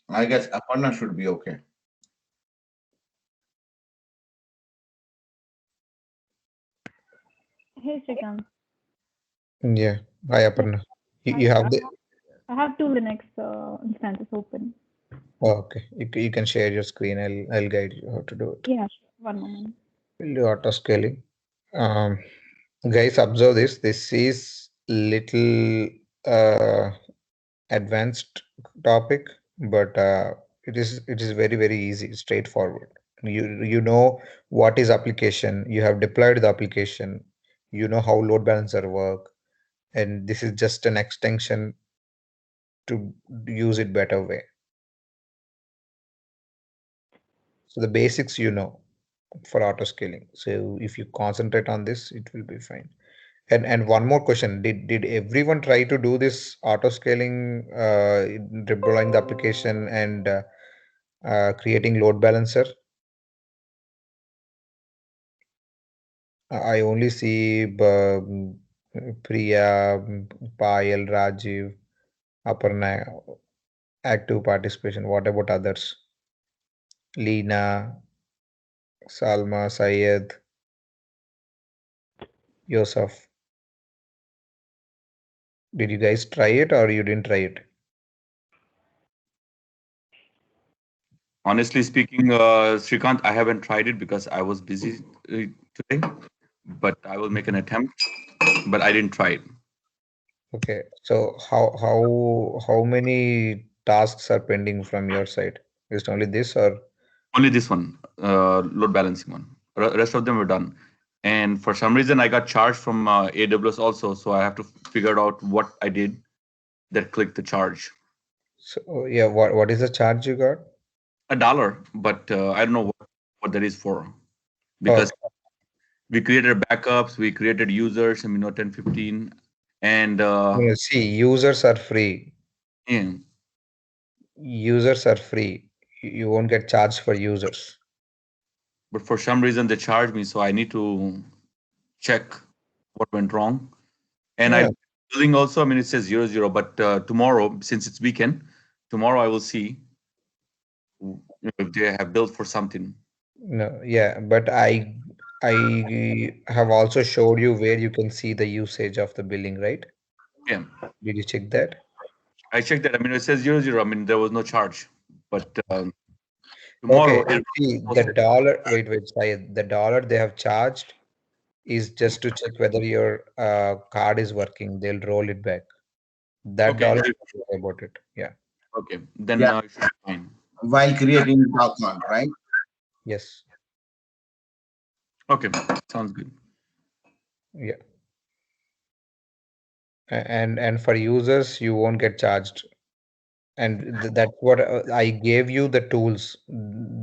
I guess Aparna should be okay. Hey, Shrikant. Yeah. Hi, Aparna. You have the. I have 2 Linux instances open. Oh, okay. You can share your screen. I'll guide you how to do it. Yeah, sure. One moment. We'll do auto scaling. Guys, observe this. This is little advanced topic, but it is very easy, straightforward. You know what is application. You have deployed the application. You know how load balancer work, and this is just an extension to use it better way. So the basics you know for auto scaling. So if you concentrate on this, it will be fine. And one more question: Did everyone try to do this auto scaling, deploying the application and creating load balancer? I only see Priya, Payal, Rajiv, Aparna, active participation. What about others? Leena, Salma, Syed, Yosef. Did you guys try it or you didn't try it? Honestly speaking, Srikant, I haven't tried it because I was busy today, but I will make an attempt. But I didn't try it. Okay, so how many tasks are pending from your side? Is it only this or Only this one, load balancing one. Rest of them were done. And for some reason, I got charged from AWS also, so I have to figure out what I did that clicked the charge. so? Yeah, what is the charge you got? $1, but I don't know what that is for Oh, because we created backups, we created users, 10, 15, and see, users are free. yeah. Users are free. You won't get charged for users. But for some reason they charged me, so I need to check what went wrong. And I No, billing also, it says 00, but tomorrow, since it's weekend, tomorrow I will see if they have billed for something. no, yeah, but I have also showed you where you can see the usage of the billing, right? Yeah, Did you check that? I checked that. It says 00. There was no charge, but tomorrow Okay, it see will the say, dollar. Wait, Syed. The dollar they have charged is just to check whether your card is working. They'll roll it back. That okay, dollar, don't worry about it. Yeah. okay, then Yeah, it should be fine. while creating the account, right? Yes. Okay, sounds good. Yeah. And for users, you won't get charged. And that's what I gave you the tools.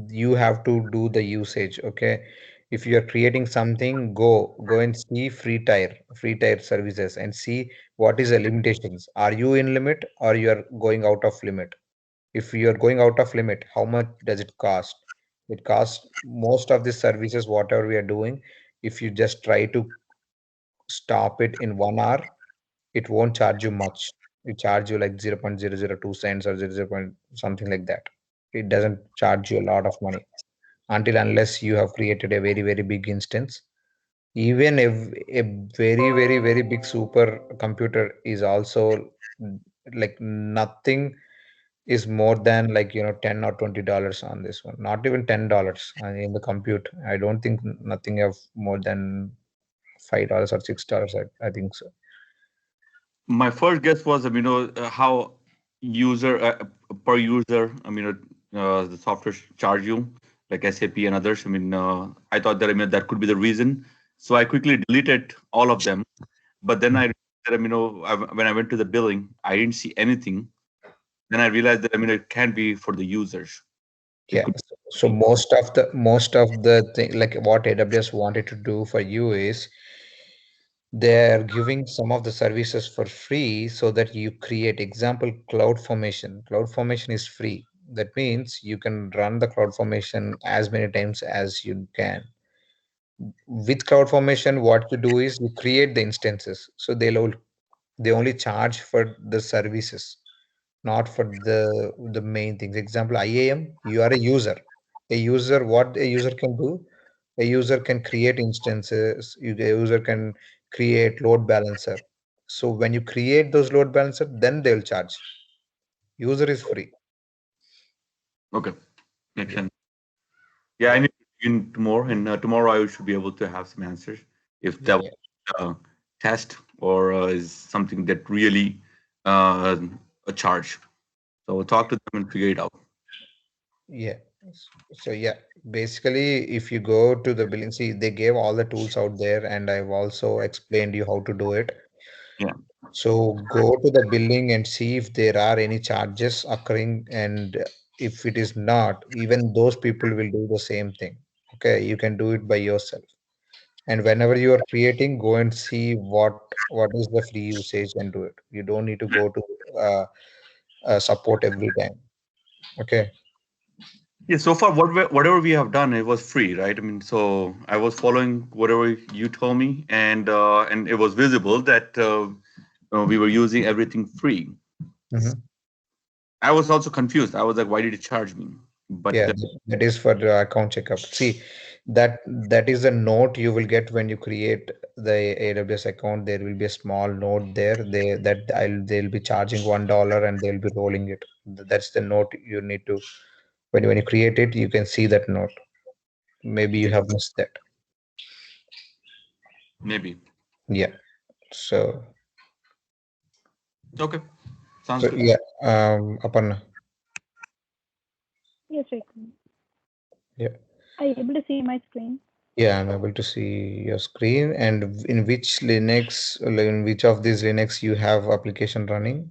You have to do the usage. Okay. If you are creating something, go and see free tier services and see what is the limitations. Are you in limit or you are going out of limit? If you are going out of limit, how much does it cost? It costs most of the services, whatever we are doing. If you just try to stop it in 1 hour, it won't charge you much. It charge you like 0.002 cents or 0 point something like that. It doesn't charge you a lot of money until unless you have created a very big instance. Even if a very big super computer is also like nothing is more than like $10 or $20 on this one. Not even $10 in the compute. I don't think nothing of more than $5 or $6. I think so. My first guess was, how user per user, the software charge you, like SAP and others. I thought that, that could be the reason. So I quickly deleted all of them. But then I, realized that, when I went to the billing, I didn't see anything. Then I realized that, it can't be for the users. It Yeah. could So be. most of the thing, like what AWS wanted to do for you is they're giving some of the services for free so that you create example cloud formation. Cloud formation is free. That means you can run the cloud formation as many times as you can. With cloud formation, what you do is you create the instances. So they only charge for the services, not for the main things. Example, IAM, you are a user. A user, what a user can do, a user can create instances, a user can create load balancer. So when you create those load balancer, then they'll charge. User is free. Okay. Makes Yeah. sense. Yeah, I need to dig into more, and tomorrow I should be able to have some answers if Yeah, that was yeah, test or is something that really uh, a charge. So we'll talk to them and figure it out. yeah. So yeah, basically, if you go to the billing, see, they gave all the tools out there, and I've also explained you how to do it. Yeah. So go to the billing and see if there are any charges occurring, and if it is not, even those people will do the same thing. Okay, you can do it by yourself. And whenever you are creating, go and see what is the free usage and do it. You don't need to go to support every time. Okay. Yeah. So far, whatever we have done, it was free, right? So I was following whatever you told me, and it was visible that we were using everything free. Mhm. I was also confused. I was like, why did it charge me? But Yeah, that is for the account checkup. See, that is a note you will get when you create the AWS account. There will be a small note there. They'll be charging $1 and they'll be rolling it. That's the note you need to When you create it, you can see that note. Maybe you have missed that. Maybe. Yeah. So Okay. Sounds good. yeah. Aparna. Yes, right. Yeah. Are you able to see my screen? Yeah, I'm able to see your screen. And in which Linux, in which of these Linux you have application running?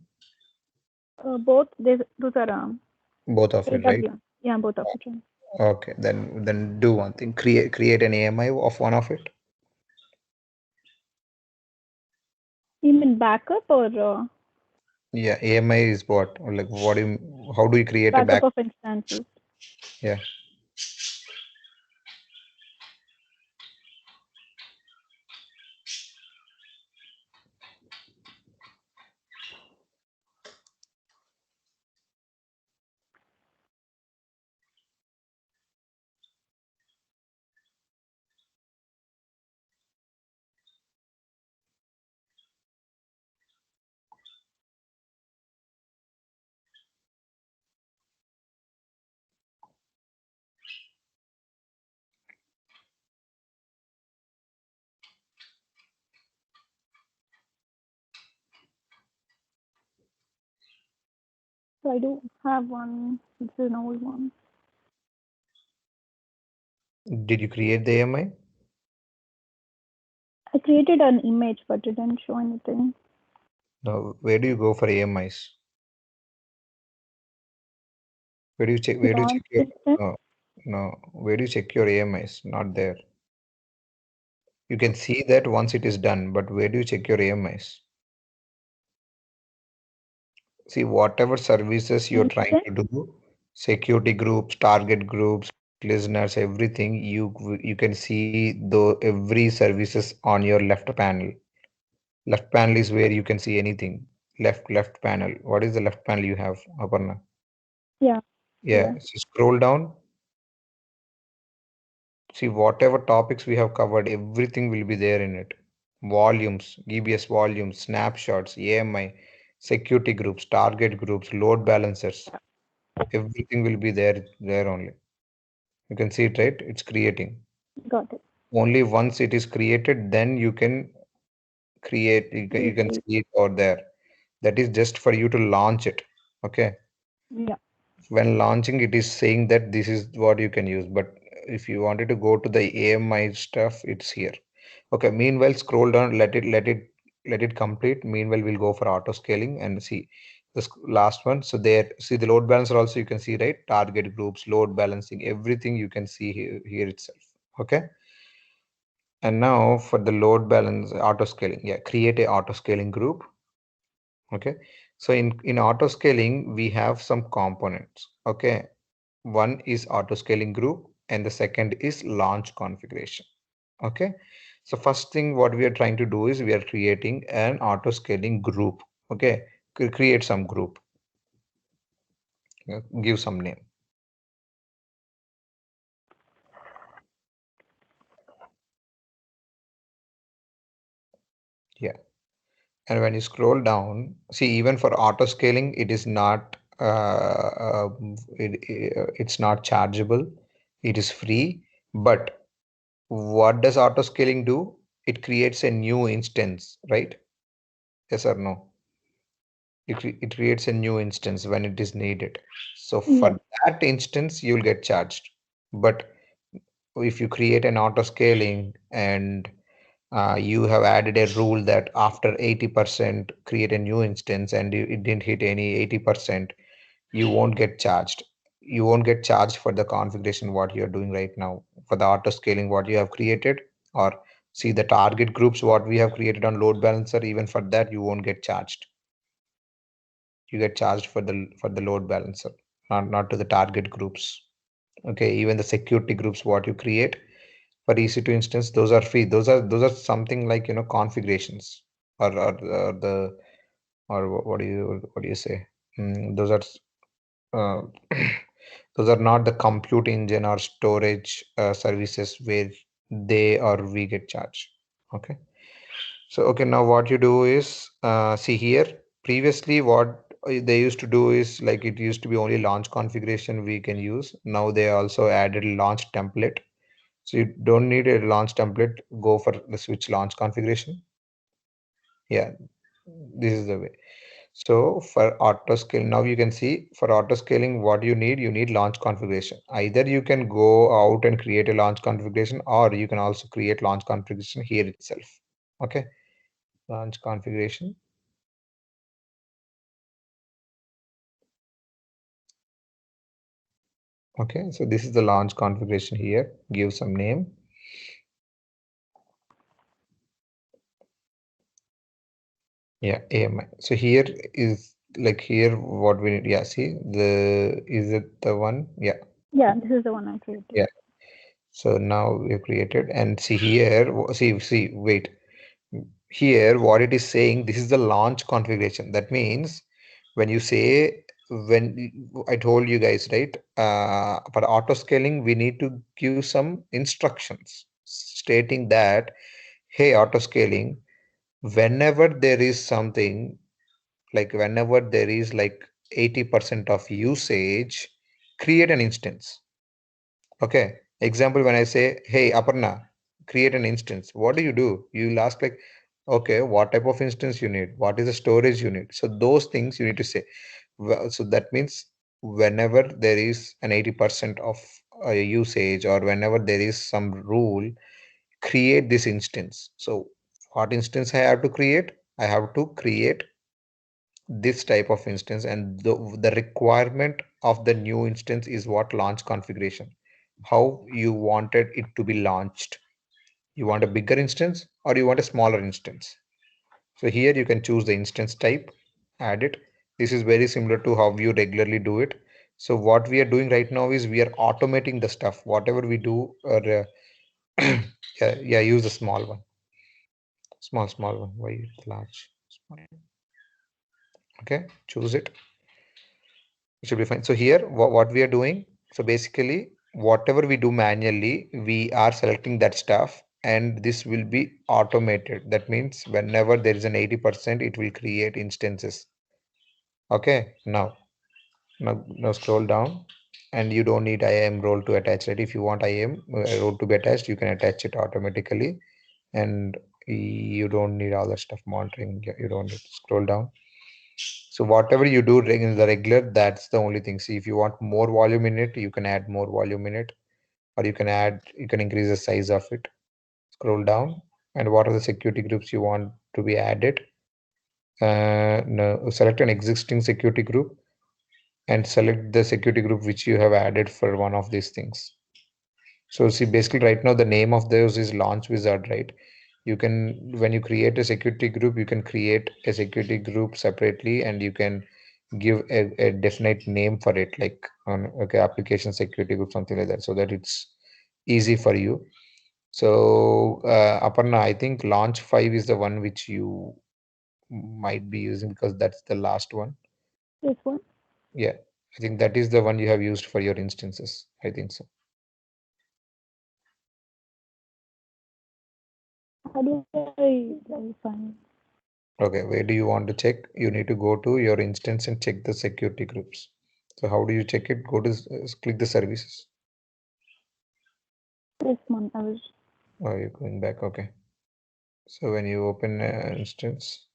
Both those are Both of it, right? AWS. Yeah, both of it. Right. Okay, then do one thing. Create an AMI of one of it. You mean backup or Yeah, AMI is what? Or like what do you, how do you create a backup back? of instances? Yeah. So I do have one. This is an old one. Did you create the AMI? I created an image, but it didn't show anything. No. Where do you go for AMIs? Where do you check? Where do you Launch check your? instance. No, no. Where do you check your AMIs? Not there. You can see that once it is done, but where do you check your AMIs? See, whatever services you're trying Instance. to do, security groups, target groups, listeners, everything, you can see the every services on your left panel. Left panel is where you can see anything. Left panel. What is the left panel you have, Aparna? Yeah. Yeah. Yeah. So scroll down. See, whatever topics we have covered, everything will be there in it. Volumes, GBS volumes, snapshots, AMI, security groups, target groups, load balancers. Everything will be there only. You can see it, right? It's creating. Got it. Only once it is created, then you can create, you can Easy. see it out there. That is just for you to launch it. Okay. Yeah. When launching, it is saying that this is what you can use. But if you wanted to go to the AMI stuff, it's here. Okay, meanwhile, scroll down, let it complete. Meanwhile, we'll go for auto scaling and see this last one. So there, see the load balancer also you can see, right? Target groups, load balancing, everything you can see here itself. Okay. And now for the load balance auto scaling, yeah, create a auto scaling group. Okay. So in auto scaling, we have some components. Okay. One is auto scaling group and the second is launch configuration. Okay. So first thing what we are trying to do is we are creating an auto scaling group. Okay. Create some group. Give some name. Yeah. And when you scroll down, see even for auto scaling, it is not it's not chargeable. It is free. But what does auto scaling do? It creates a new instance, right? Yes or no? It creates a new instance when it is needed. So Yes. for that instance, you'll get charged. But if you create an auto scaling and you have added a rule that after 80% create a new instance and it didn't hit any 80%, you won't get charged. You won't get charged for the configuration what you're doing right now for the auto scaling what you have created, or see the target groups what we have created on load balancer. Even for that, you won't get charged. You get charged for the load balancer, not to the target groups. Okay, even the security groups what you create for EC2 instance, those are free. Those are something like configurations, or the or what do you say? Those are uh, those are not the compute engine or storage services where they or we get charged. Okay. So okay, now what you do is see here. Previously, what they used to do is like it used to be only launch configuration we can use. Now they also added launch template. So you don't need a launch template. Go for the switch launch configuration. Yeah, this is the way. So for auto scale, now you can see for auto scaling, what you need launch configuration. Either you can go out and create a launch configuration, or you can also create launch configuration here itself. Okay, launch configuration. Okay, so this is the launch configuration here. Give some name. Yeah, AMI. So here is like here what we need. Yeah, see is it the one? Yeah. Yeah, this is the one I created. Yeah. So now we have created, and see here, see, wait. Here, what it is saying, this is the launch configuration. That means when you say, I told you guys, right? For auto scaling, we need to give some instructions stating that, hey, auto scaling, whenever there is something like whenever there is like 80% of usage, create an instance. Okay. Example, when I say, hey, Aparna, create an instance, what do? You'll ask like, okay, what type of instance you need? What is the storage you need? So those things you need to say. Well, so that means whenever there is an 80% of usage, or whenever there is some rule, create this instance. So what instance I have to create? I have to create this type of instance, and the requirement of the new instance is what launch configuration, how you wanted it to be launched. You want a bigger instance or you want a smaller instance? So here you can choose the instance type, add it. This is very similar to how you regularly do it. So what we are doing right now is we are automating the stuff, whatever we do, or yeah, use the small one, small one. Why large? Small. Okay, choose it. It should be fine. So here, what we are doing, so basically, whatever we do manually, we are selecting that stuff, and this will be automated. That means whenever there is an 80%, it will create instances. Okay, now scroll down, and you don't need IAM role to attach it. If you want IAM role to be attached, you can attach it automatically, and you don't need all the stuff monitoring. You don't need to scroll down. So whatever you do in the regular, that's the only thing. See, if you want more volume in it, you can add more volume in it, or you can increase the size of it. Scroll down, and what are the security groups you want to be added? No, select an existing security group and select the security group which you have added for one of these things. So see, basically right now the name of those is Launch Wizard, right? You can, when you create a security group, you can create a security group separately, and you can give a definite name for it, like okay, application security group, something like that, so that it's easy for you. So Aparna, I think Launch 5 is the one which you might be using, because that's the last one. This one? Yeah, I think that is the one you have used for your instances. I think so. How do I find? Okay, where do you want to check? You need to go to your instance and check the security groups. So how do you check it? Go to click the services. This one I was. Oh, you're going back. Okay. So when you open an instance,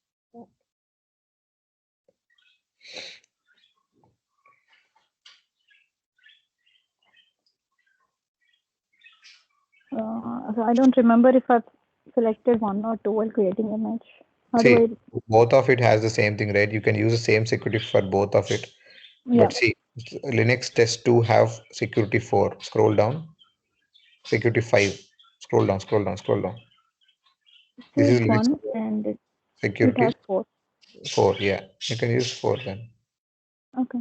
So I don't remember if I've selected one or two while creating the image. How see, do I? both of it has the same thing, right? You can use the same security for both of it. Yeah. But see, Linux test 2 have security 4. Scroll down. Security 5. Scroll down, scroll down, scroll down. This This is Linux one, and it security has 4. 4. Yeah, you can use 4 then. Okay.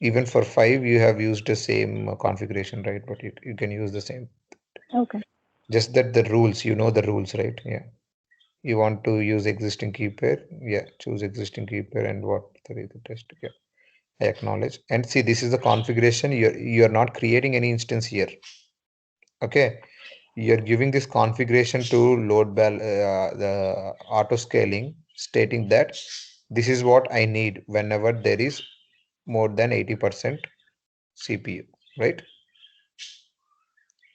Even for 5, you have used the same configuration, right? But you can use the same. Okay. Just that the rules, you know the rules, right? Yeah. You want to use existing key pair. Yeah, choose existing key pair, and what the test. Yeah, I acknowledge. And see, this is the configuration. You're not creating any instance here. Okay. you're giving this configuration to the auto scaling, stating that this is what I need whenever there is more than 80% CPU, right?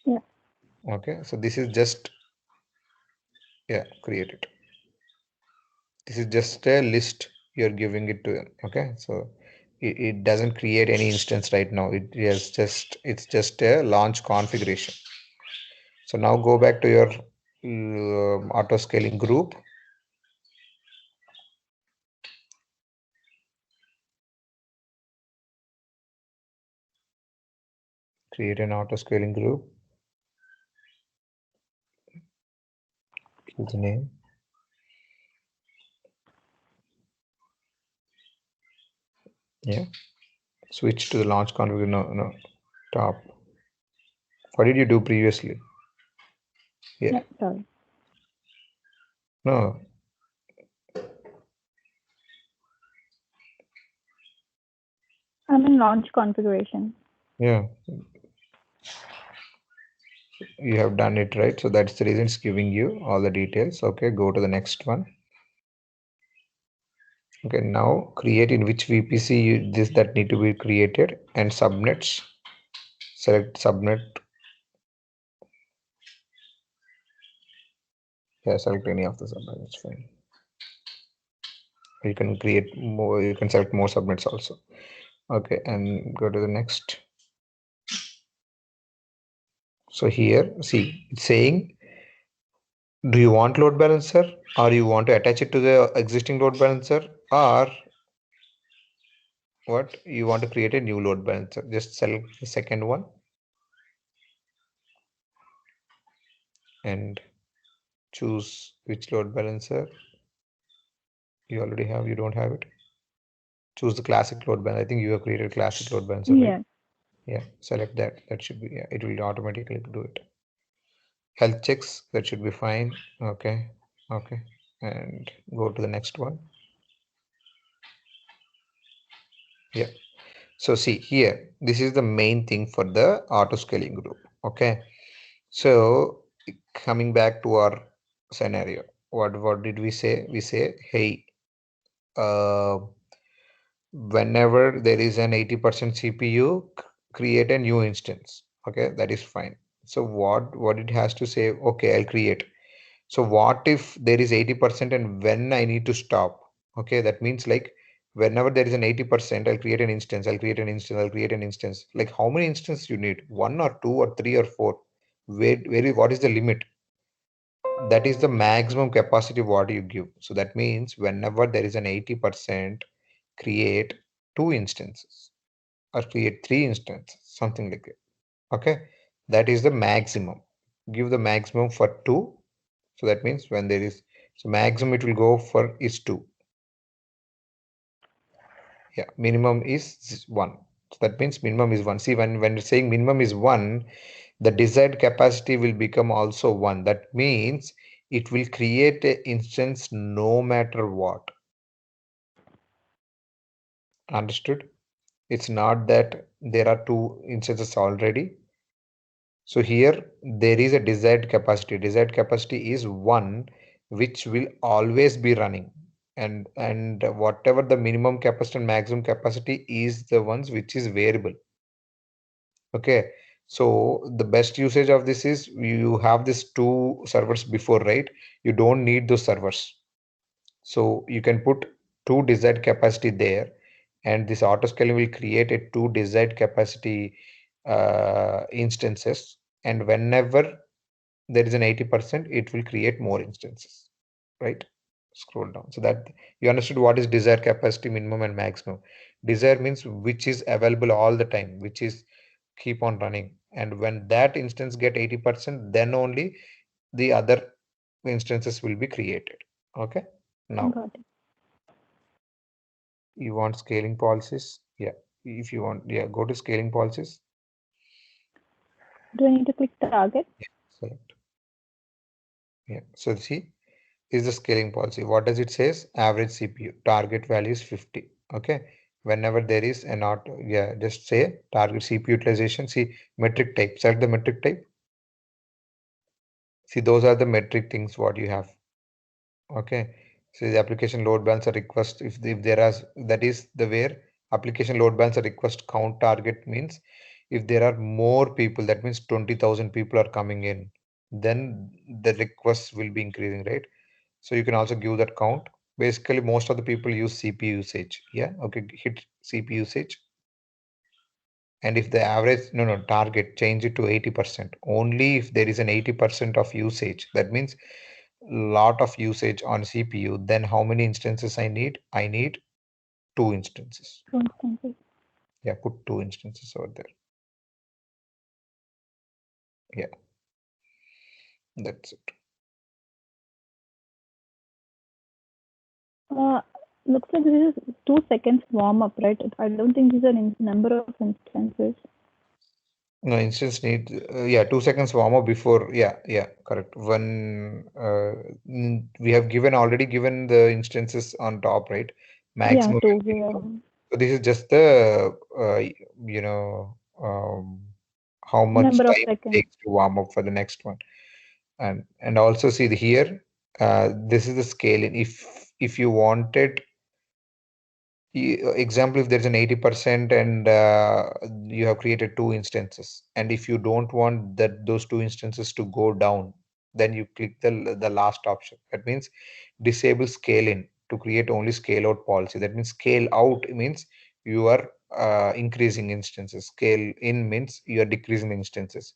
Yeah. Okay, so this is just, yeah, create it. This is just a list you're giving it to them. Okay, so it doesn't create any instance right now. It's just a launch configuration. So now go back to your auto scaling group. Create an auto scaling group. Give the name. Yeah. Switch to the launch configuration. No, top. What did you do previously? Yeah. Sorry. No. I'm in launch configuration. Yeah. You have done it right. So that's the reason it's giving you all the details. Okay. Go to the next one. Okay. Now create in which VPC that need to be created and subnets. Select subnet. Yeah. Select any of the subnets. It's fine. You can create more. You can select more subnets also. Okay. And go to the next. So here, see, it's saying, do you want load balancer or you want to attach it to the existing load balancer, or what you want to create a new load balancer? Just select the second one and choose which load balancer you already have. You don't have it. Choose the classic load balancer. I think you have created classic load balancer, right? Yeah. Yeah, select that. That should be, yeah, it will automatically do it. Health checks, that should be fine. Okay. Okay. And go to the next one. Yeah. So see here, this is the main thing for the auto scaling group. Okay. So coming back to our scenario, what did we say? We say, hey, whenever there is an 80% CPU, create a new instance. Okay, that is fine. So what it has to say? Okay, I'll create. So what if there is 80% and when I need to stop? Okay, that means like whenever there is an 80%, I'll create an instance, I'll create an instance, I'll create an instance. Like how many instances you need? 1 or 2 or 3 or 4? What is the limit? That is the maximum capacity what you give. So that means whenever there is an 80%, create 2 instances or create 3 instances, something like that. Okay, that is the maximum. Give the maximum for 2. So that means when there is, so maximum it will go for is 2. Yeah, minimum is 1. So that means minimum is 1. See, when you're saying minimum is 1, the desired capacity will become also 1. That means it will create an instance no matter what. Understood? It's not that there are 2 instances already. So here there is a desired capacity. Desired capacity is 1, which will always be running. And whatever the minimum capacity and maximum capacity is the ones which is variable. Okay. So the best usage of this is you have this 2 servers before, right? You don't need those servers. So you can put 2 desired capacity there, and this auto scaling will create a 2 desired capacity instances. And whenever there is an 80%, it will create more instances, right? Scroll down. So that you understood what is desired capacity, minimum and maximum. Desire means which is available all the time, which is keep on running. And when that instance get 80%, then only the other instances will be created. Okay. Now Got it. you want scaling policies. Yeah. If you want, yeah, go to scaling policies. Do I need to click target? Yeah, select. Yeah. So see, is the scaling policy. What does it says? Average CPU target value is 50. Okay. Whenever there is an auto, yeah, just say target CPU utilization. See metric type. Select the metric type. See, those are the metric things what you have. Okay. So the application load balancer request, if there are, that is the where application load balancer request count target means if there are more people, that means 20,000 people are coming in, then the requests will be increasing, right? So you can also give that count. Basically, most of the people use CPU usage. Yeah. Okay. Hit CPU usage. And if the average, no, target, change it to 80%. Only if there is an 80% of usage, that means lot of usage on CPU, then how many instances I need? I need 2 instances. 2 instances. Yeah, put 2 instances over there. Yeah, that's it. Looks like this is 2 seconds warm up, right? I don't think these are number of instances. No, instance need, yeah, 2 seconds warm up before, yeah, correct. When we have already given the instances on top, right? Maximum. Yeah, 2. Yeah. So this is just the, you know, how much Number of time it seconds. takes to warm up for the next one. And also see here, this is the scaling. If you wanted, example, if there's an 80% and you have created 2 instances, and if you don't want those 2 instances to go down, then you click the last option. That means disable scale in to create only scale out policy. That means scale out means you are increasing instances. Scale in means you are decreasing instances.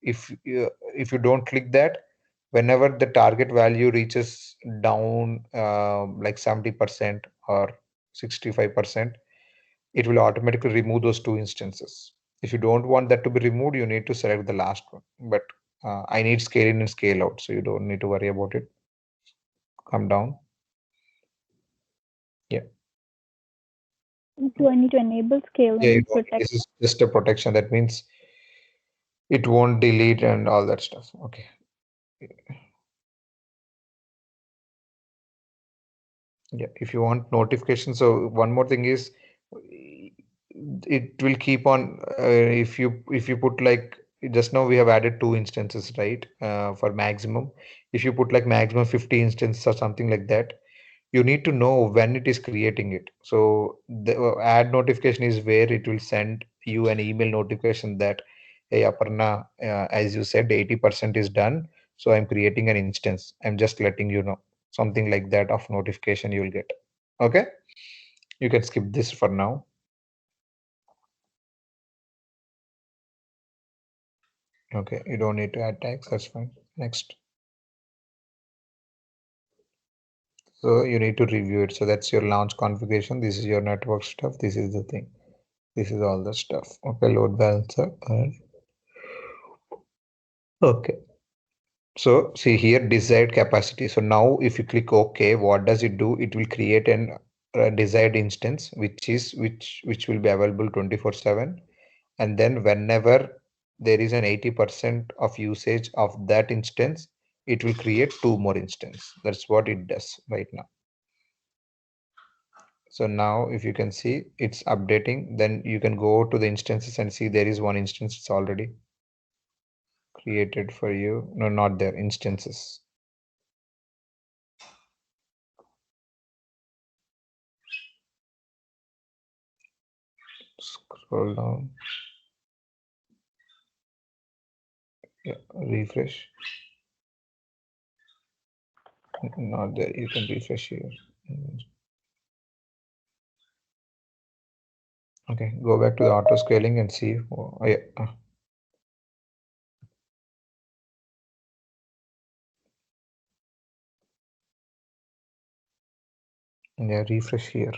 If you don't click that, whenever the target value reaches down like 70% or 65%, it will automatically remove those 2 instances. If you don't want that to be removed, you need to select the last one. But I need scale in and scale out, so you don't need to worry about it. Come down. Yeah. Do I need to enable scale Yeah, and protect? this is just a protection. That means it won't delete and all that stuff. Okay. Yeah, if you want notifications. So one more thing is it will keep on if you put like just now we have added 2 instances, right? For maximum, if you put like maximum 50 instances or something like that, you need to know when it is creating it. So the add notification is where it will send you an email notification that, hey Aparna, as you said, 80% is done, so I'm creating an instance. I'm just letting you know. Something like that of notification you will get. Okay, you can skip this for now. Okay, you don't need to add tags, that's fine. Next. So you need to review it. So that's your launch configuration. This is your network stuff. This is the thing. This is all the stuff. Okay, load balancer. Okay. So see here, desired capacity. So now if you click OK, what does it do? It will create an desired instance, which will be available 24/7. And then whenever there is an 80% of usage of that instance, it will create 2 more instances. That's what it does right now. So now if you can see it's updating, then you can go to the instances and see there is one instance it's already created for you. No, not there, instances. Scroll down. Yeah, refresh. Not there, you can refresh here. Okay, go back to the auto scaling and see. Oh, yeah. Yeah, refresh here.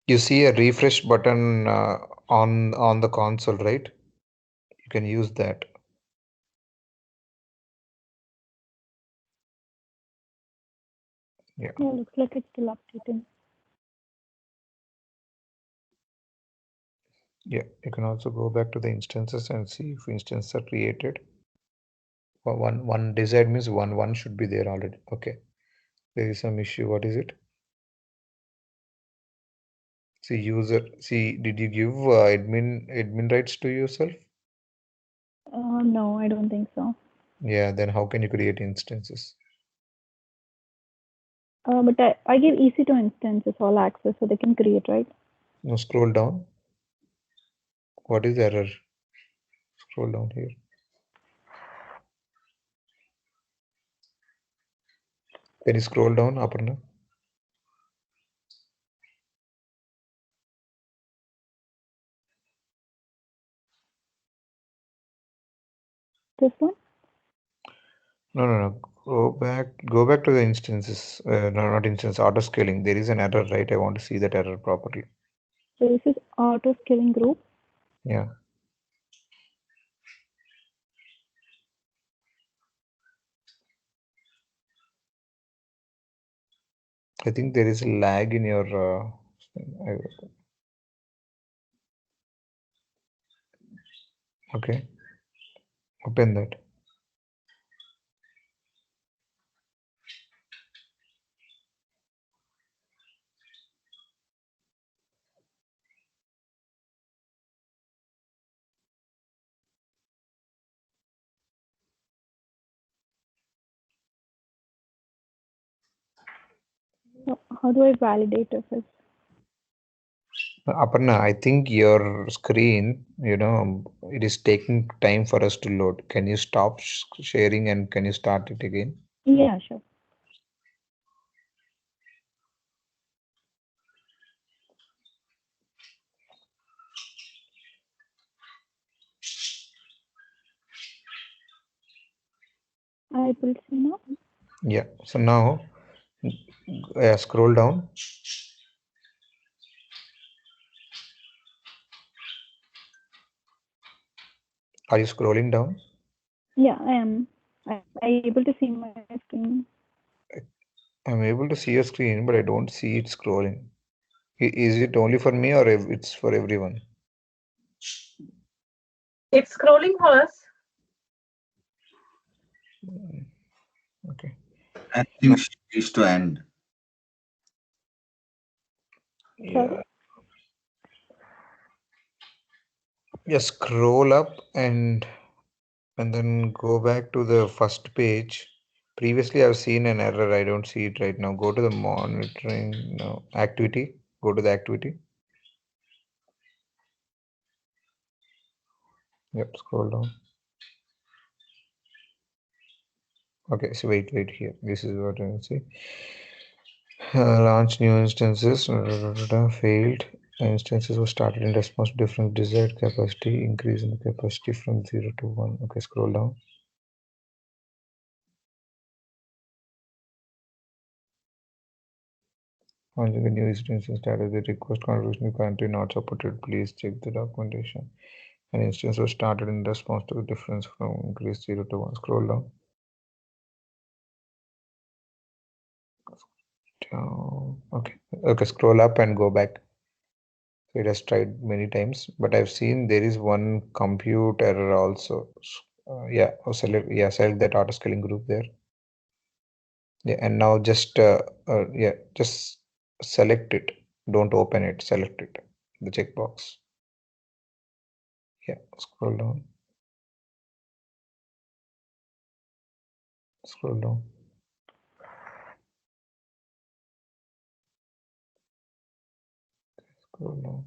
You see a refresh button on the console, right? You can use that. Yeah. Yeah, looks like it's still updating. Yeah, you can also go back to the instances and see if instances are created. One desired means one should be there already. Okay. There is some issue. What is it? See, user. See, did you give admin rights to yourself? No, I don't think so. Yeah. Then how can you create instances? But I give EC2 instances all access so they can create, right? No, scroll down. What is the error? Scroll down here. Can you scroll down, Aparna? This one? No. Go back to the instances. No, not instance. Auto scaling. There is an error, right? I want to see that error properly. So this is auto scaling group. Yeah. I think there is a lag in your. Okay. Open that. So how do I validate if it's Aparna, I think your screen, it is taking time for us to load. Can you stop sharing and can you start it again? yeah, sure. I will see now. Yeah. So now, scroll down. Are you scrolling down? Yeah, I am. I able to see my screen. I'm able to see your screen, but I don't see it scrolling. Is it only for me or it's for everyone? It's scrolling for us. Okay. And things used to end. Yeah. Just scroll up and then go back to the first page. Previously, I've seen an error. I don't see it right now. Go to the monitoring activity. Go to the activity. Yep, scroll down. Okay, so wait here. This is what I see. Launch new instances. Failed. Instances were started in response to different desired capacity. Increase in the capacity from 0 to 1. Okay, scroll down. Launching the new instance status. The request contribution is currently not supported. Please check the documentation. An instance was started in response to the difference from increase 0 to 1. Scroll down. Okay, scroll up and go back. So it has tried many times, but I've seen there is one compute error also. Select that auto scaling group there. Yeah, and now just just select it. Don't open it. Select it. The checkbox. Yeah, scroll down. Scroll down. Scroll down.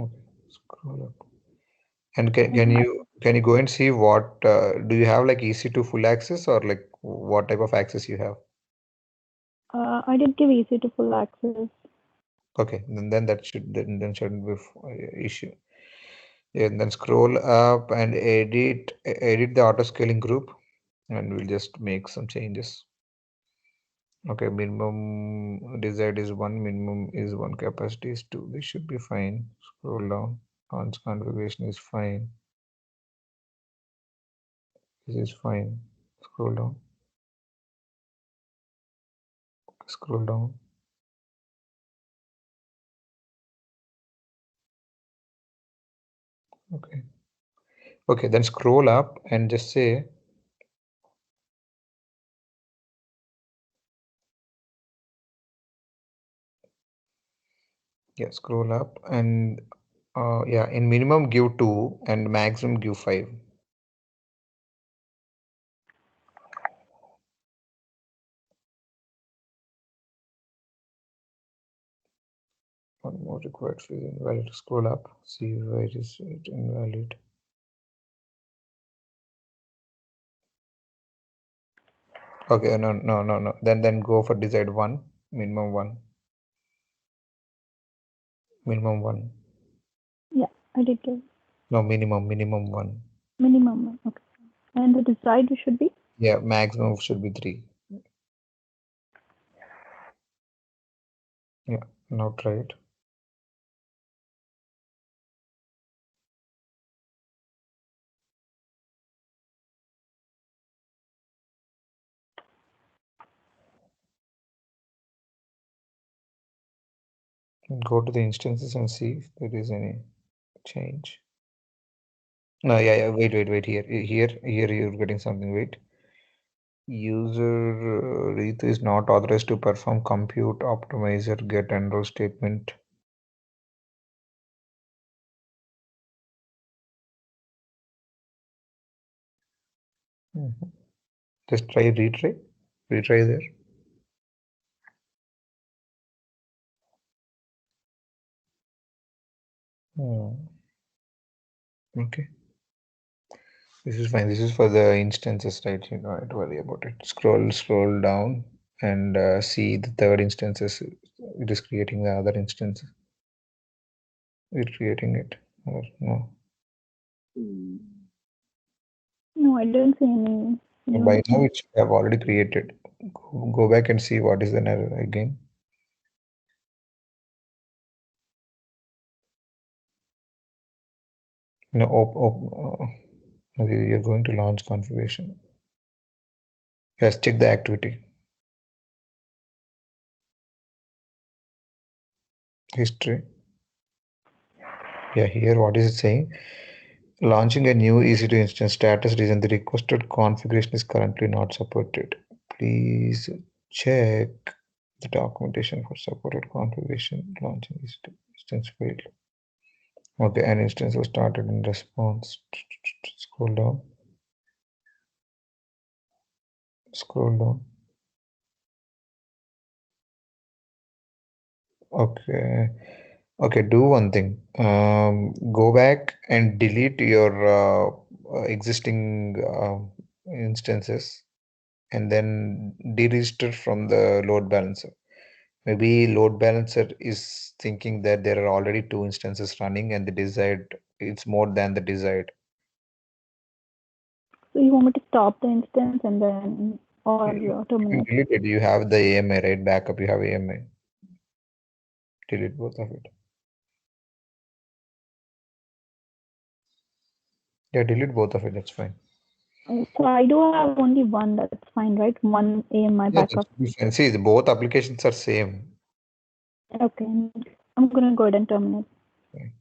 Okay, scroll up. And can you go and see what do you have, like EC2 full access, or like what type of access you have? I did give EC to full access. Okay, then that shouldn't be issue. Yeah, and then scroll up and edit the auto scaling group, and we'll just make some changes. Okay, minimum desired is 1, minimum is 1, capacity is 2. This should be fine. Scroll down. Launch configuration is fine. This is fine. Scroll down. Scroll down. Okay. Okay, then scroll up and just say scroll up and in minimum give 2 and maximum give 5. One more required field invalid. Scroll up, see where is it invalid. Okay, no. Then go for desired 1, minimum 1. Minimum 1. Yeah, I did get No, minimum 1. minimum one. Okay. And the desired should be? Yeah, maximum should be 3. Yeah, now try it. Go to the instances and see if there is any change. No, wait. Here you're getting something. Wait. User Ritu is not authorized to perform compute optimizer get enroll statement. Just retry there. Okay, this is fine. This is for the instances, right? You don't have to worry about it. Scroll down and see the third instances. It is creating the other instance. It's creating it or no? No, I don't see any. By now it should have already created. Go back and see what is the error again. No, you're going to launch configuration. Yes, check the activity history. Yeah, here what is it saying? Launching a new EC2 instance status reason the requested configuration is currently not supported. Please check the documentation for supported configuration. Launching EC2 instance failed. Okay, an instance was started in response. Scroll down. Scroll down. Okay, do one thing. Go back and delete your existing instances and then deregister from the load balancer. Maybe load balancer is thinking that there are already 2 instances running and the desired it's more than the desired. So you want me to stop the instance and then or terminate? Delete it. You have the AMA, right? Backup, you have AMA. Delete both of it. Yeah, delete both of it. That's fine. So I do have only one. That's fine, right? One AMI backup. And see, both applications are same. Okay, I'm gonna go ahead and terminate. Okay.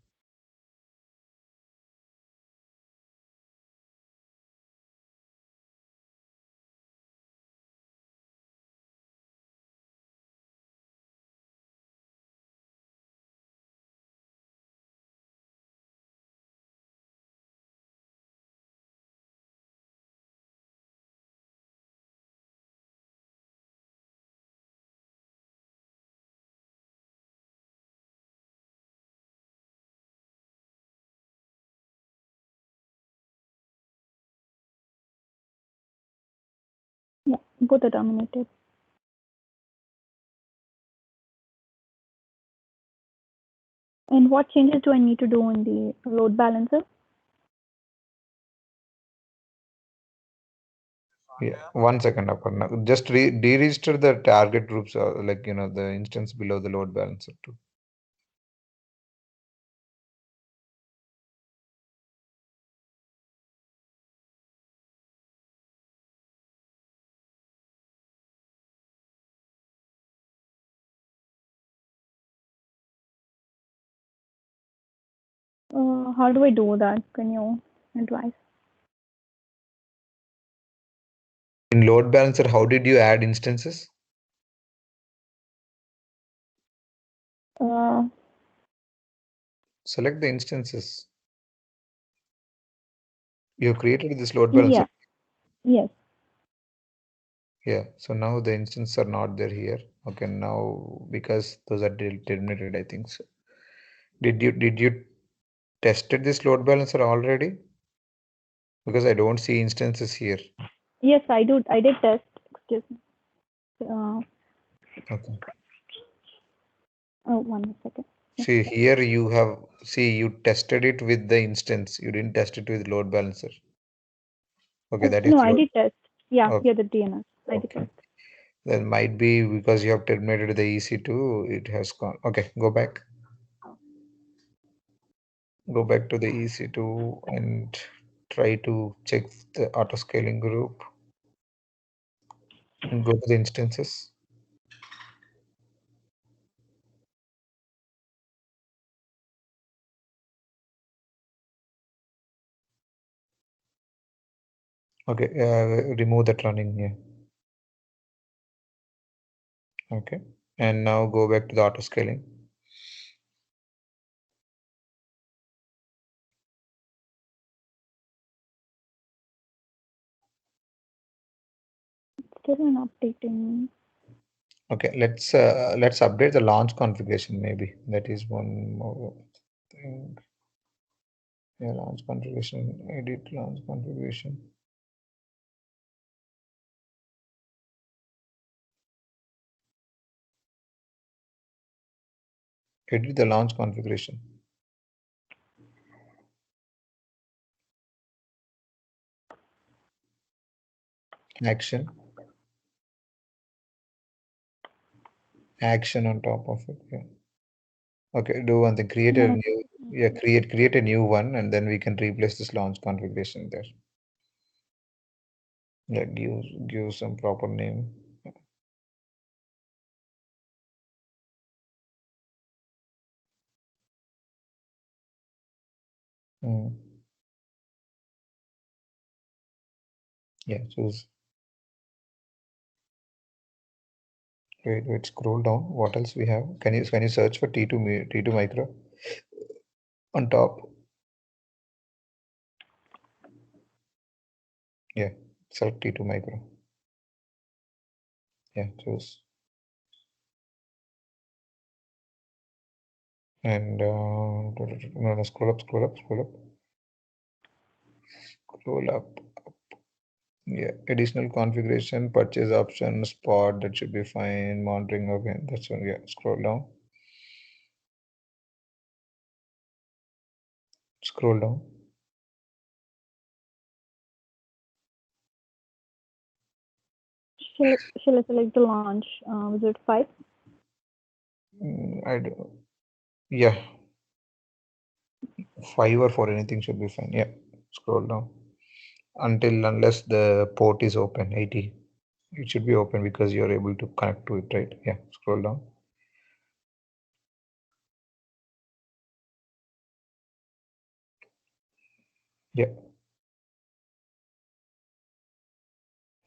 Yeah, both are terminated. And what changes do I need to do in the load balancer? Yeah, 1 second, Aparna. Just deregister the target groups, like the instance below the load balancer too. How do I do that? Can you advice. In load balancer, how did you add instances? Select the instances. You created this load balancer. Yes. Yeah. So now the instances are not there here. Okay. Now because those are terminated, I think so. Did you tested this load balancer already? Because I don't see instances here. Yes, I did test. Excuse me. Okay. Oh, 1 second. See here you tested it with the instance. You didn't test it with load balancer. Okay, that is No, I did test. Yeah, okay. here the DNS. I did Okay. test. Then might be because you have terminated the EC2, it has gone. Okay, go back. Go back to the EC2 and try to check the auto scaling group and go to the instances. Okay, remove that running here. Okay, and now go back to the auto scaling. Still an updating. Okay, let's update the launch configuration. Maybe that is one more thing. Yeah, launch configuration. Edit launch configuration. Edit the launch configuration. Action on top of it. Yeah. Okay, do one thing. Create a new create a new one, and then we can replace this launch configuration there. Yeah, give some proper name. Yeah, choose. Wait, scroll down. What else we have? Can you search for T2 micro on top? Yeah, select T2 micro. Yeah, choose. And no, scroll up. Yeah, additional configuration, purchase option, spot, that should be fine. Monitoring, okay, that's one. Yeah, scroll down. Scroll down. Shall I select the launch wizard 5? I do. Yeah, 5 or 4, anything should be fine. Yeah, scroll down unless the port is open. 80, it should be open because you're able to connect to it, right? Yeah, scroll down. Yeah,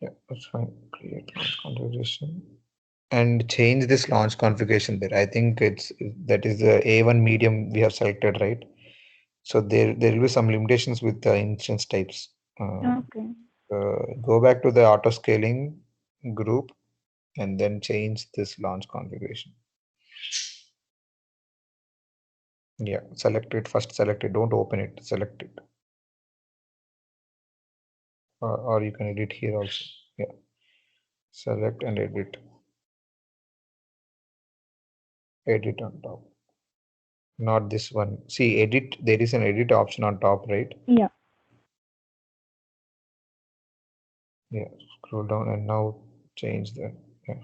that's fine. Create launch configuration and change this launch configuration there. I think that is the A1 medium we have selected, right? So there will be some limitations with the instance types. Okay. Go back to the auto scaling group and then change this launch configuration. Yeah, select it first. Select it. Don't open it. Select it. Or you can edit here also. Yeah. Select and edit. Edit on top. Not this one. See, edit. There is an edit option on top, right? Yeah. Yeah. Scroll down and now change the. Yeah.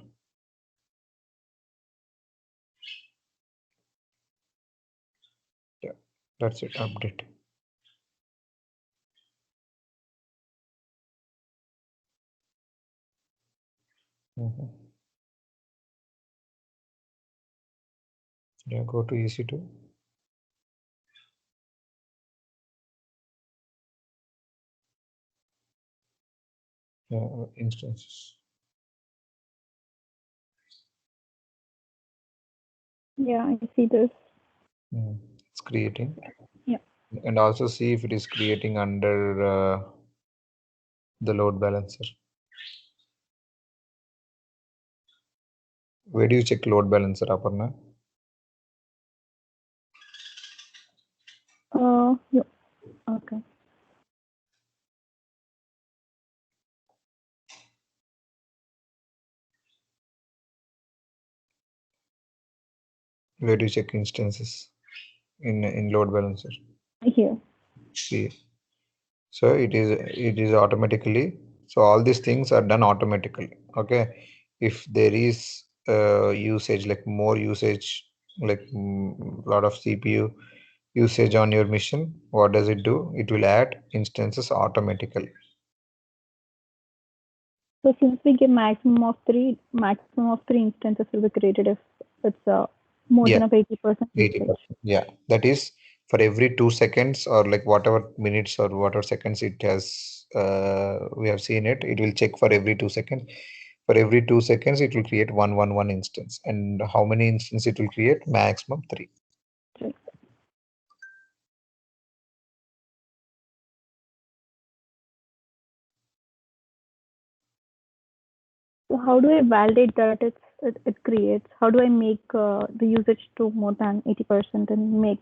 Yeah. That's it. Update. Yeah. Go to EC2. Instances. Yeah, I see this. It's creating. Yeah. And also see if it is creating under the load balancer. Where do you check load balancer, Aparna? Yeah. Okay. Where do you check instances in load balancer? Here. See. So it is automatically. So all these things are done automatically. Okay. If there is usage, like more usage, like lot of CPU usage on your mission, what does it do? It will add instances automatically. So since we give maximum of three instances will be created if it's more Yeah, than of 80% 80%. usage. Yeah, that is for every 2 seconds or like whatever minutes or whatever seconds it has. We have seen it. It will check for every 2 seconds. For every 2 seconds, it will create one instance. And how many instances it will create? Maximum 3. Right. So how do I validate that it creates? How do I make the usage to more than 80% and make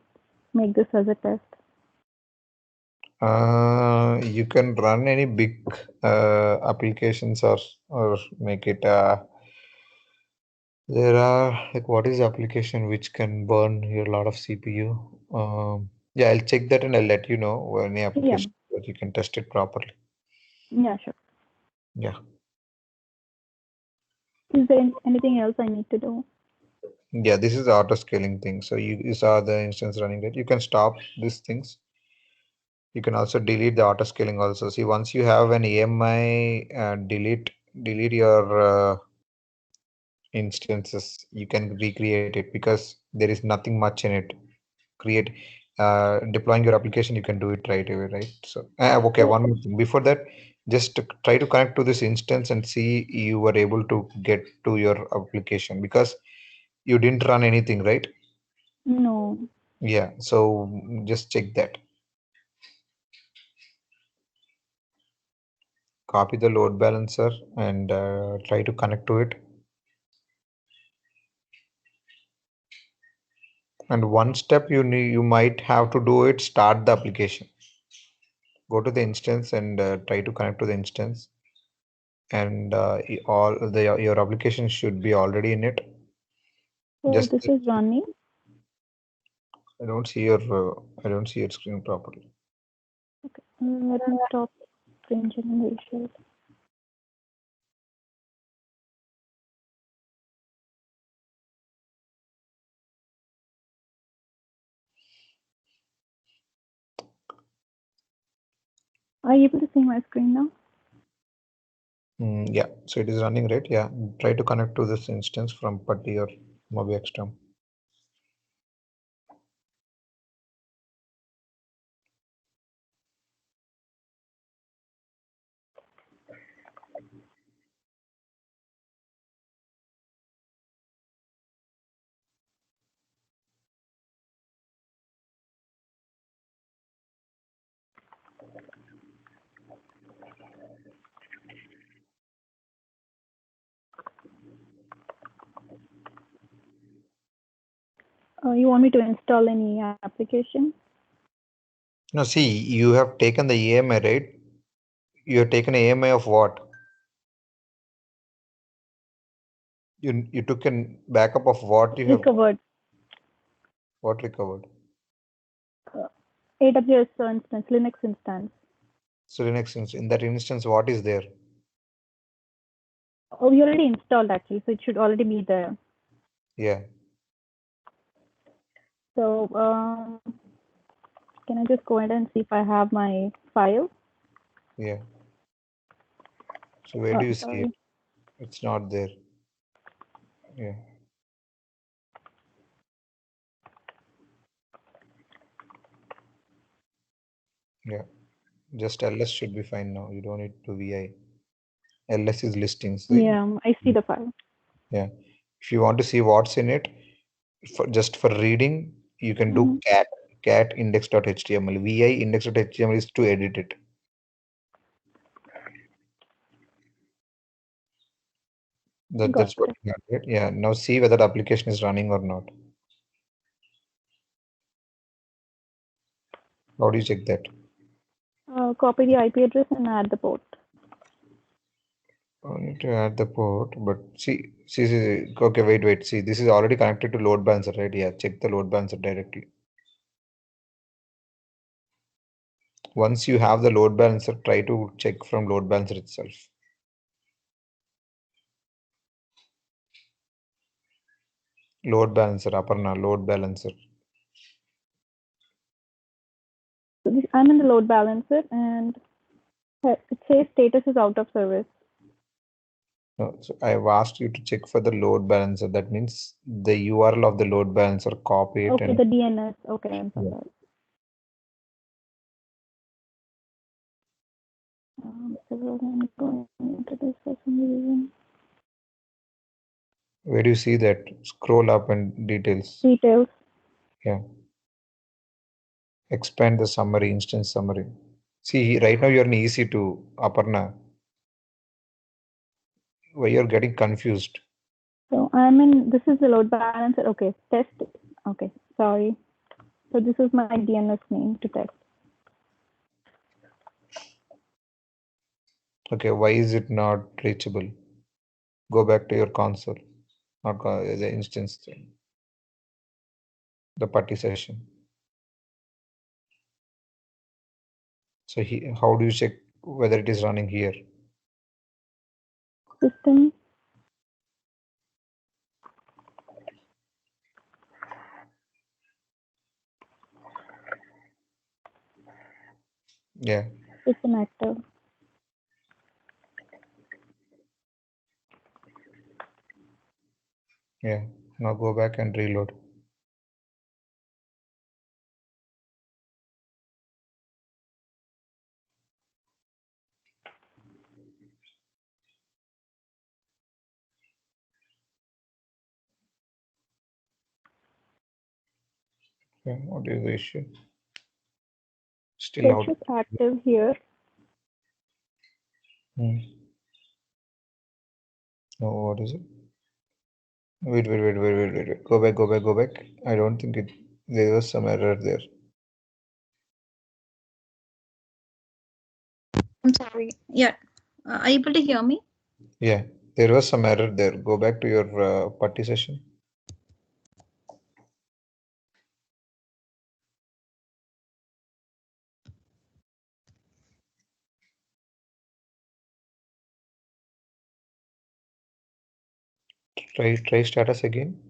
this as a test? You can run any big applications or make it. There are like what is the application which can burn your lot of CPU? Yeah, I'll check that and I'll let you know any Yeah. application that you can test it properly. Yeah, sure. Yeah. Is there anything else I need to do? Yeah, this is the auto scaling thing. So you saw the instance running that you can stop these things. You can also delete the auto scaling also. See, once you have an AMI, delete your instances. You can recreate it because there is nothing much in it. Create deploying your application, you can do it right away, right? So okay, one more thing before that, just try to connect to this instance and see you were able to get to your application because you didn't run anything, right? No. Yeah, so just check that. Copy the load balancer and try to connect to it. And one step you might have to do it, start the application. Go to the instance and try to connect to the instance. And all the your application should be already in it. So Just this is running. I don't see your screen properly. Okay. Let me stop screen generation. Are you able to see my screen now? Yeah, so it is running, right? Yeah, try to connect to this instance from Putty or MobiXterm. You want me to install any application? No, see, you have taken the AMI, right? You have taken AMI of what? You took a backup of what you have Recovered. what recovered? AWS instance, Linux instance. So Linux in that instance, what is there? Oh, we already installed actually, so it should already be there. Yeah. So can I just go ahead and see if I have my file? Yeah. So where do you see Sorry. it? It's not there. Yeah. Yeah. Just LS should be fine now. You don't need to VI. ls is listings. See? Yeah, I see the file. Yeah. If you want to see what's in it, just for reading, you can do cat index.html. vi index.html is to edit it. That's Got what you got, yeah. Now see whether the application is running or not. How do you check that? Copy the IP address and add the port. I need to add the port, but see. Okay, wait. See, this is already connected to load balancer, right? Yeah, check the load balancer directly. Once you have the load balancer, try to check from load balancer itself. Load balancer, Aparna, load balancer. So I'm in the load balancer and it says status is out of service. No, so I've asked you to check for the load balancer. That means the URL of the load balancer, copy it. Okay, And the DNS. Okay, I'm sorry. Yeah. I'm going into this for some reason. Where do you see that? Scroll up and details. Details. Yeah. Expand the summary, instance summary. See, right now you're in EC2, Aparna. Why you're getting confused? So I'm in, this is the load balancer. Okay, test. Okay, sorry. So this is my DNS name to test. Okay, why is it not reachable? Go back to your console, not the instance thing, the party session. So how do you check whether it is running here? System. Yeah. System active. Yeah. Now go back and reload. Okay, what is the issue? Still out. Session active here. No, what is it? Wait. Go back. I don't think there was some error there. I'm sorry. Yeah. Are you able to hear me? Yeah, there was some error there. Go back to your party session. Try status again.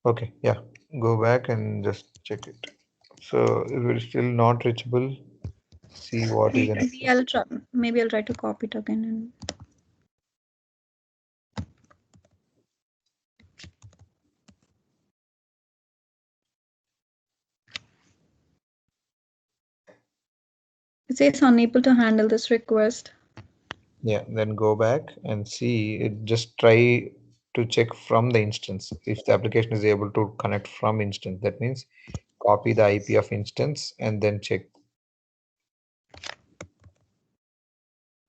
Okay, yeah. Go back and just check it. So if it is still not reachable, see what is in it. Maybe I'll try to copy it again and it says unable to handle this request. Yeah, then go back and see it. Just try to check from the instance. If the application is able to connect from instance, that means copy the IP of instance and then check.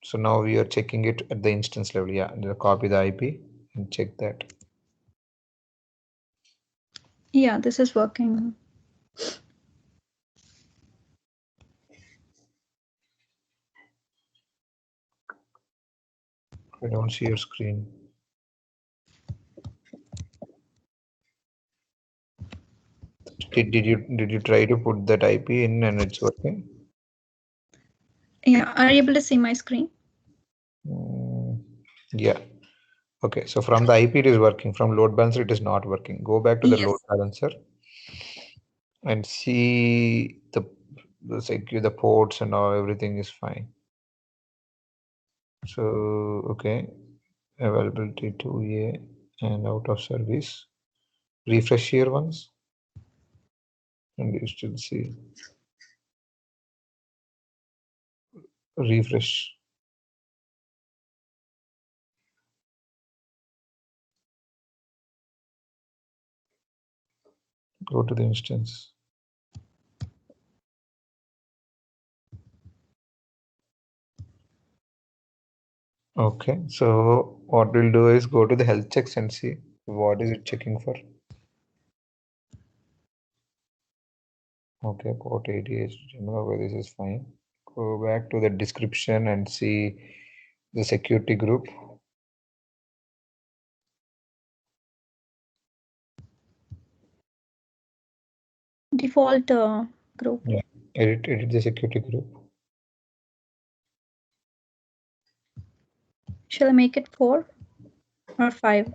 So now we are checking it at the instance level. Yeah, copy the IP and check that. Yeah, this is working. I don't see your screen. Did you try to put that IP in and it's working? Yeah, are you able to see my screen? Yeah. Okay, so from the IP it is working. From load balancer it is not working. Go back to the load balancer and see the ports and all, everything is fine. So okay, availability 2A and out of service. Refresh here once. and you still see refresh. Go to the instance. Okay, so what we'll do is go to the health checks and see what is it checking for. Okay, port 88, remember this is fine. Go back to the description and see the security group. Default group. Yeah, edit the security group. Shall I make it 4 or 5?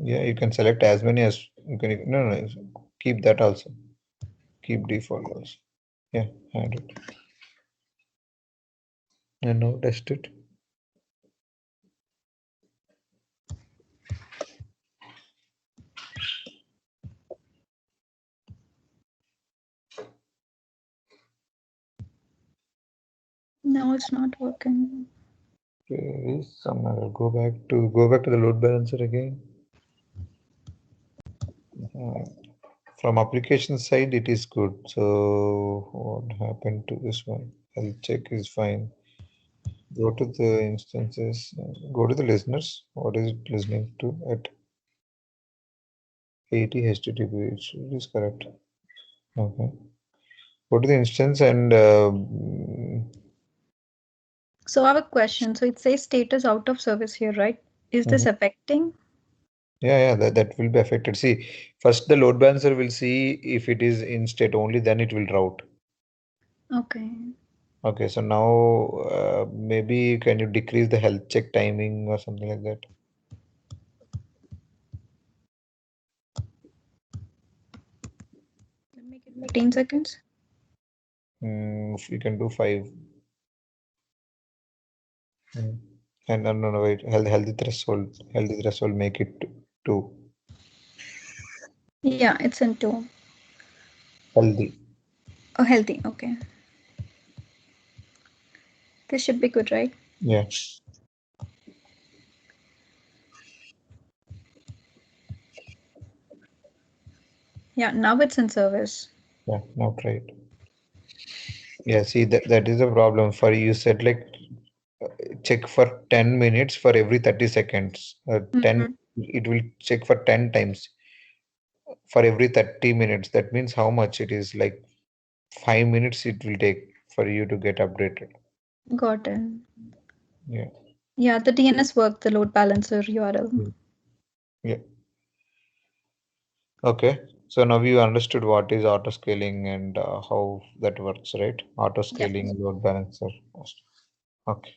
Yeah, you can select as many as you can. No, keep that also. Keep default also. Yeah, add it. And now test it. No, it's not working. Okay, some error. Go back to the load balancer again. From application side, it is good. So what happened to this one? Health check is fine. Go to the instances. Go to the listeners. What is it listening to at 80 HTTP? It is correct. Okay. Go to the instance and So I have a question. So it says status out of service here, right? Is this affecting? yeah, that will be affected. See, first the load balancer will see if it is in state only, then it will route. Okay. Okay, so now maybe can you decrease the health check timing or something like that? Make it 15 seconds. If you can do 5. And no, wait, healthy threshold, make it 2. Yeah, it's in 2. Healthy. Oh, healthy. Okay. This should be good, right? Yeah. Yeah, now it's in service. Yeah, now try it. Yeah, see that is a problem for you. Said like check for 10 minutes for every 30 seconds. 10, it will check for 10 times for every 30 minutes. That means how much it is, like 5 minutes it will take for you to get updated. Got it. Yeah. Yeah, the DNS worked, the load balancer URL. Yeah. Okay. So now you understood what is auto scaling and how that works, right? Auto scaling and load balancer. Okay.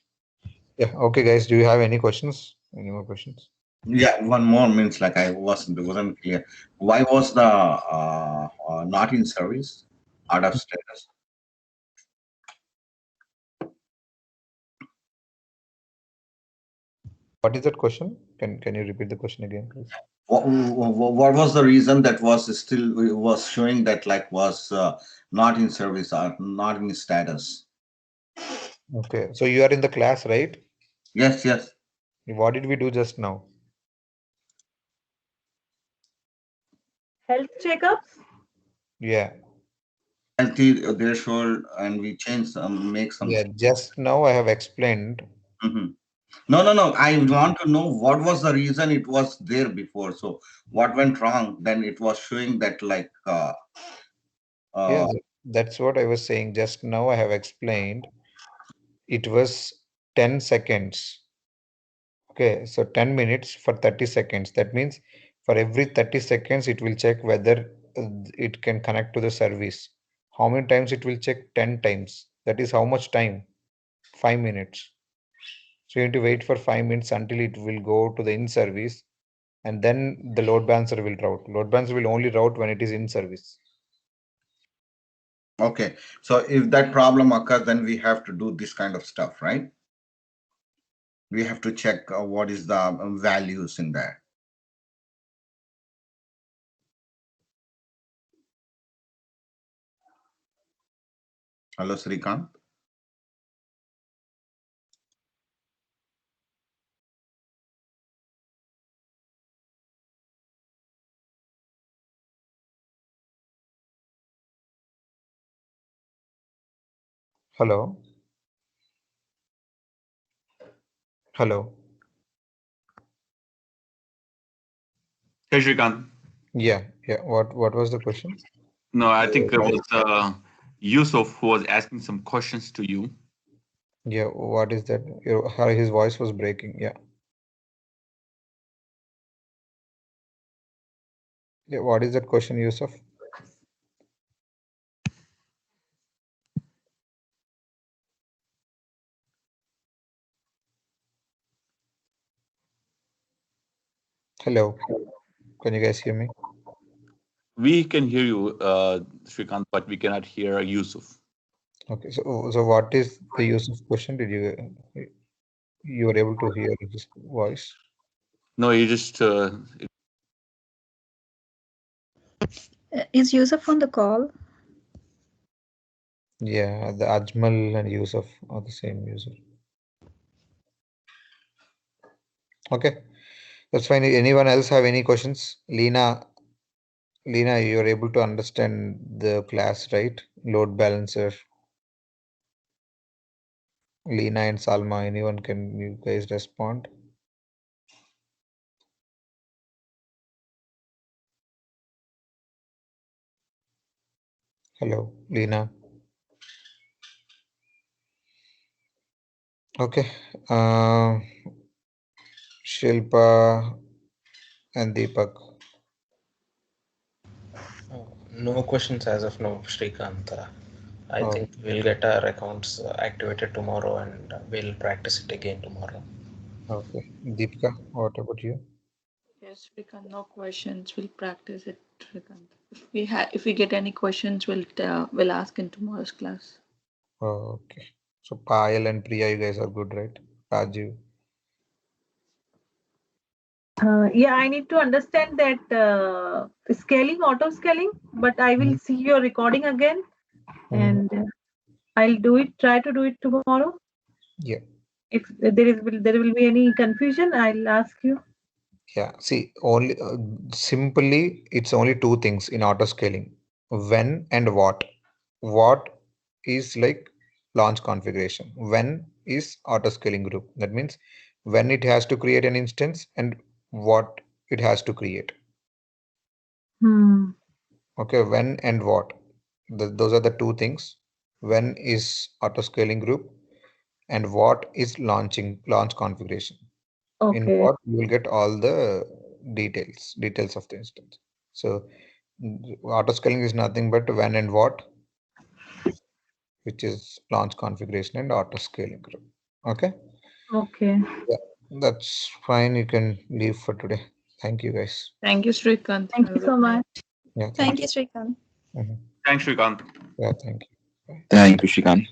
Yeah. Okay, guys. Do you have any questions? Any more questions? Yeah, one more means like wasn't clear. Why was the not in service out of status? What is that question? Can you repeat the question again, please? What was the reason that was still was showing that like was not in service or not in status? Okay. So you are in the class, right? Yes, yes. What did we do just now? Health checkups? Yeah. Healthy threshold, and we change some, make some. Yeah. Just now I have explained. Mhm. No, no, no. I want to know what was the reason it was there before. So what went wrong? Then it was showing that like Yeah, uh, that's what I was saying. Just now I have explained. It was 10 seconds. Okay, so 10 minutes for 30 seconds. That means for every 30 seconds, it will check whether it can connect to the service. How many times it will check? 10 times. That is how much time? 5 minutes. So you need to wait for 5 minutes until it will go to the in service, and then the load balancer will route. Load balancer will only route when it is in service. okay. So if that problem occurs, then we have to do this kind of stuff, right? We have to check what is the values in there. Hello, Srikant. Hello. Hello. Hey, Shrikant. Yeah. What was the question? No, I think it was Yusuf who was asking some questions to you. Yeah. What is that? His voice was breaking. Yeah. Yeah. What is that question, Yusuf? Hello. Can you guys hear me? We can hear you, Shrikant, but we cannot hear Yusuf. Okay. So what is the Yusuf question? Did you were able to hear his voice? No, you just Is Yusuf on the call? Yeah. The Ajmal and Yusuf are the same user. Okay. That's fine. Anyone else have any questions? Lena, you're able to understand the class, right? Load balancer. Lena and Salma, anyone can you guys respond? Hello, Lena. Okay. Shilpa and Deepak. No questions as of now, Srikanth. I Oh, think we'll get our accounts activated tomorrow and we'll practice it again tomorrow. okay. Deepika, what about you? Yes, Shrikant, no questions. We'll practice it, Shrikant. If we get any questions, we'll ask in tomorrow's class. Oh, okay. So Payal and Priya, you guys are good, right? Rajiv. Yeah, I need to understand that scaling, auto scaling, but I will see your recording again and I'll try to do it tomorrow. Yeah. If there will be any confusion, I'll ask you. Yeah. See, only simply, it's only two things in auto scaling: when and what. What is like launch configuration? When is auto scaling group? That means when it has to create an instance and what it has to create. Hmm. Okay, when and what. Those are the two things. When is auto scaling group and what is launch configuration. In Okay. what you will get all the details of the instance. So auto scaling is nothing but when and what, which is launch configuration and auto scaling group. Okay. Okay. Yeah, that's fine. You can leave for today. Thank you guys. Thank you, Shrikant. Thank Have a you good so night. much. Yeah, Thank you, Srikant. Mhm. thanks, Shrikant. Yeah, thank you. Bye. Thank you, Shrikant.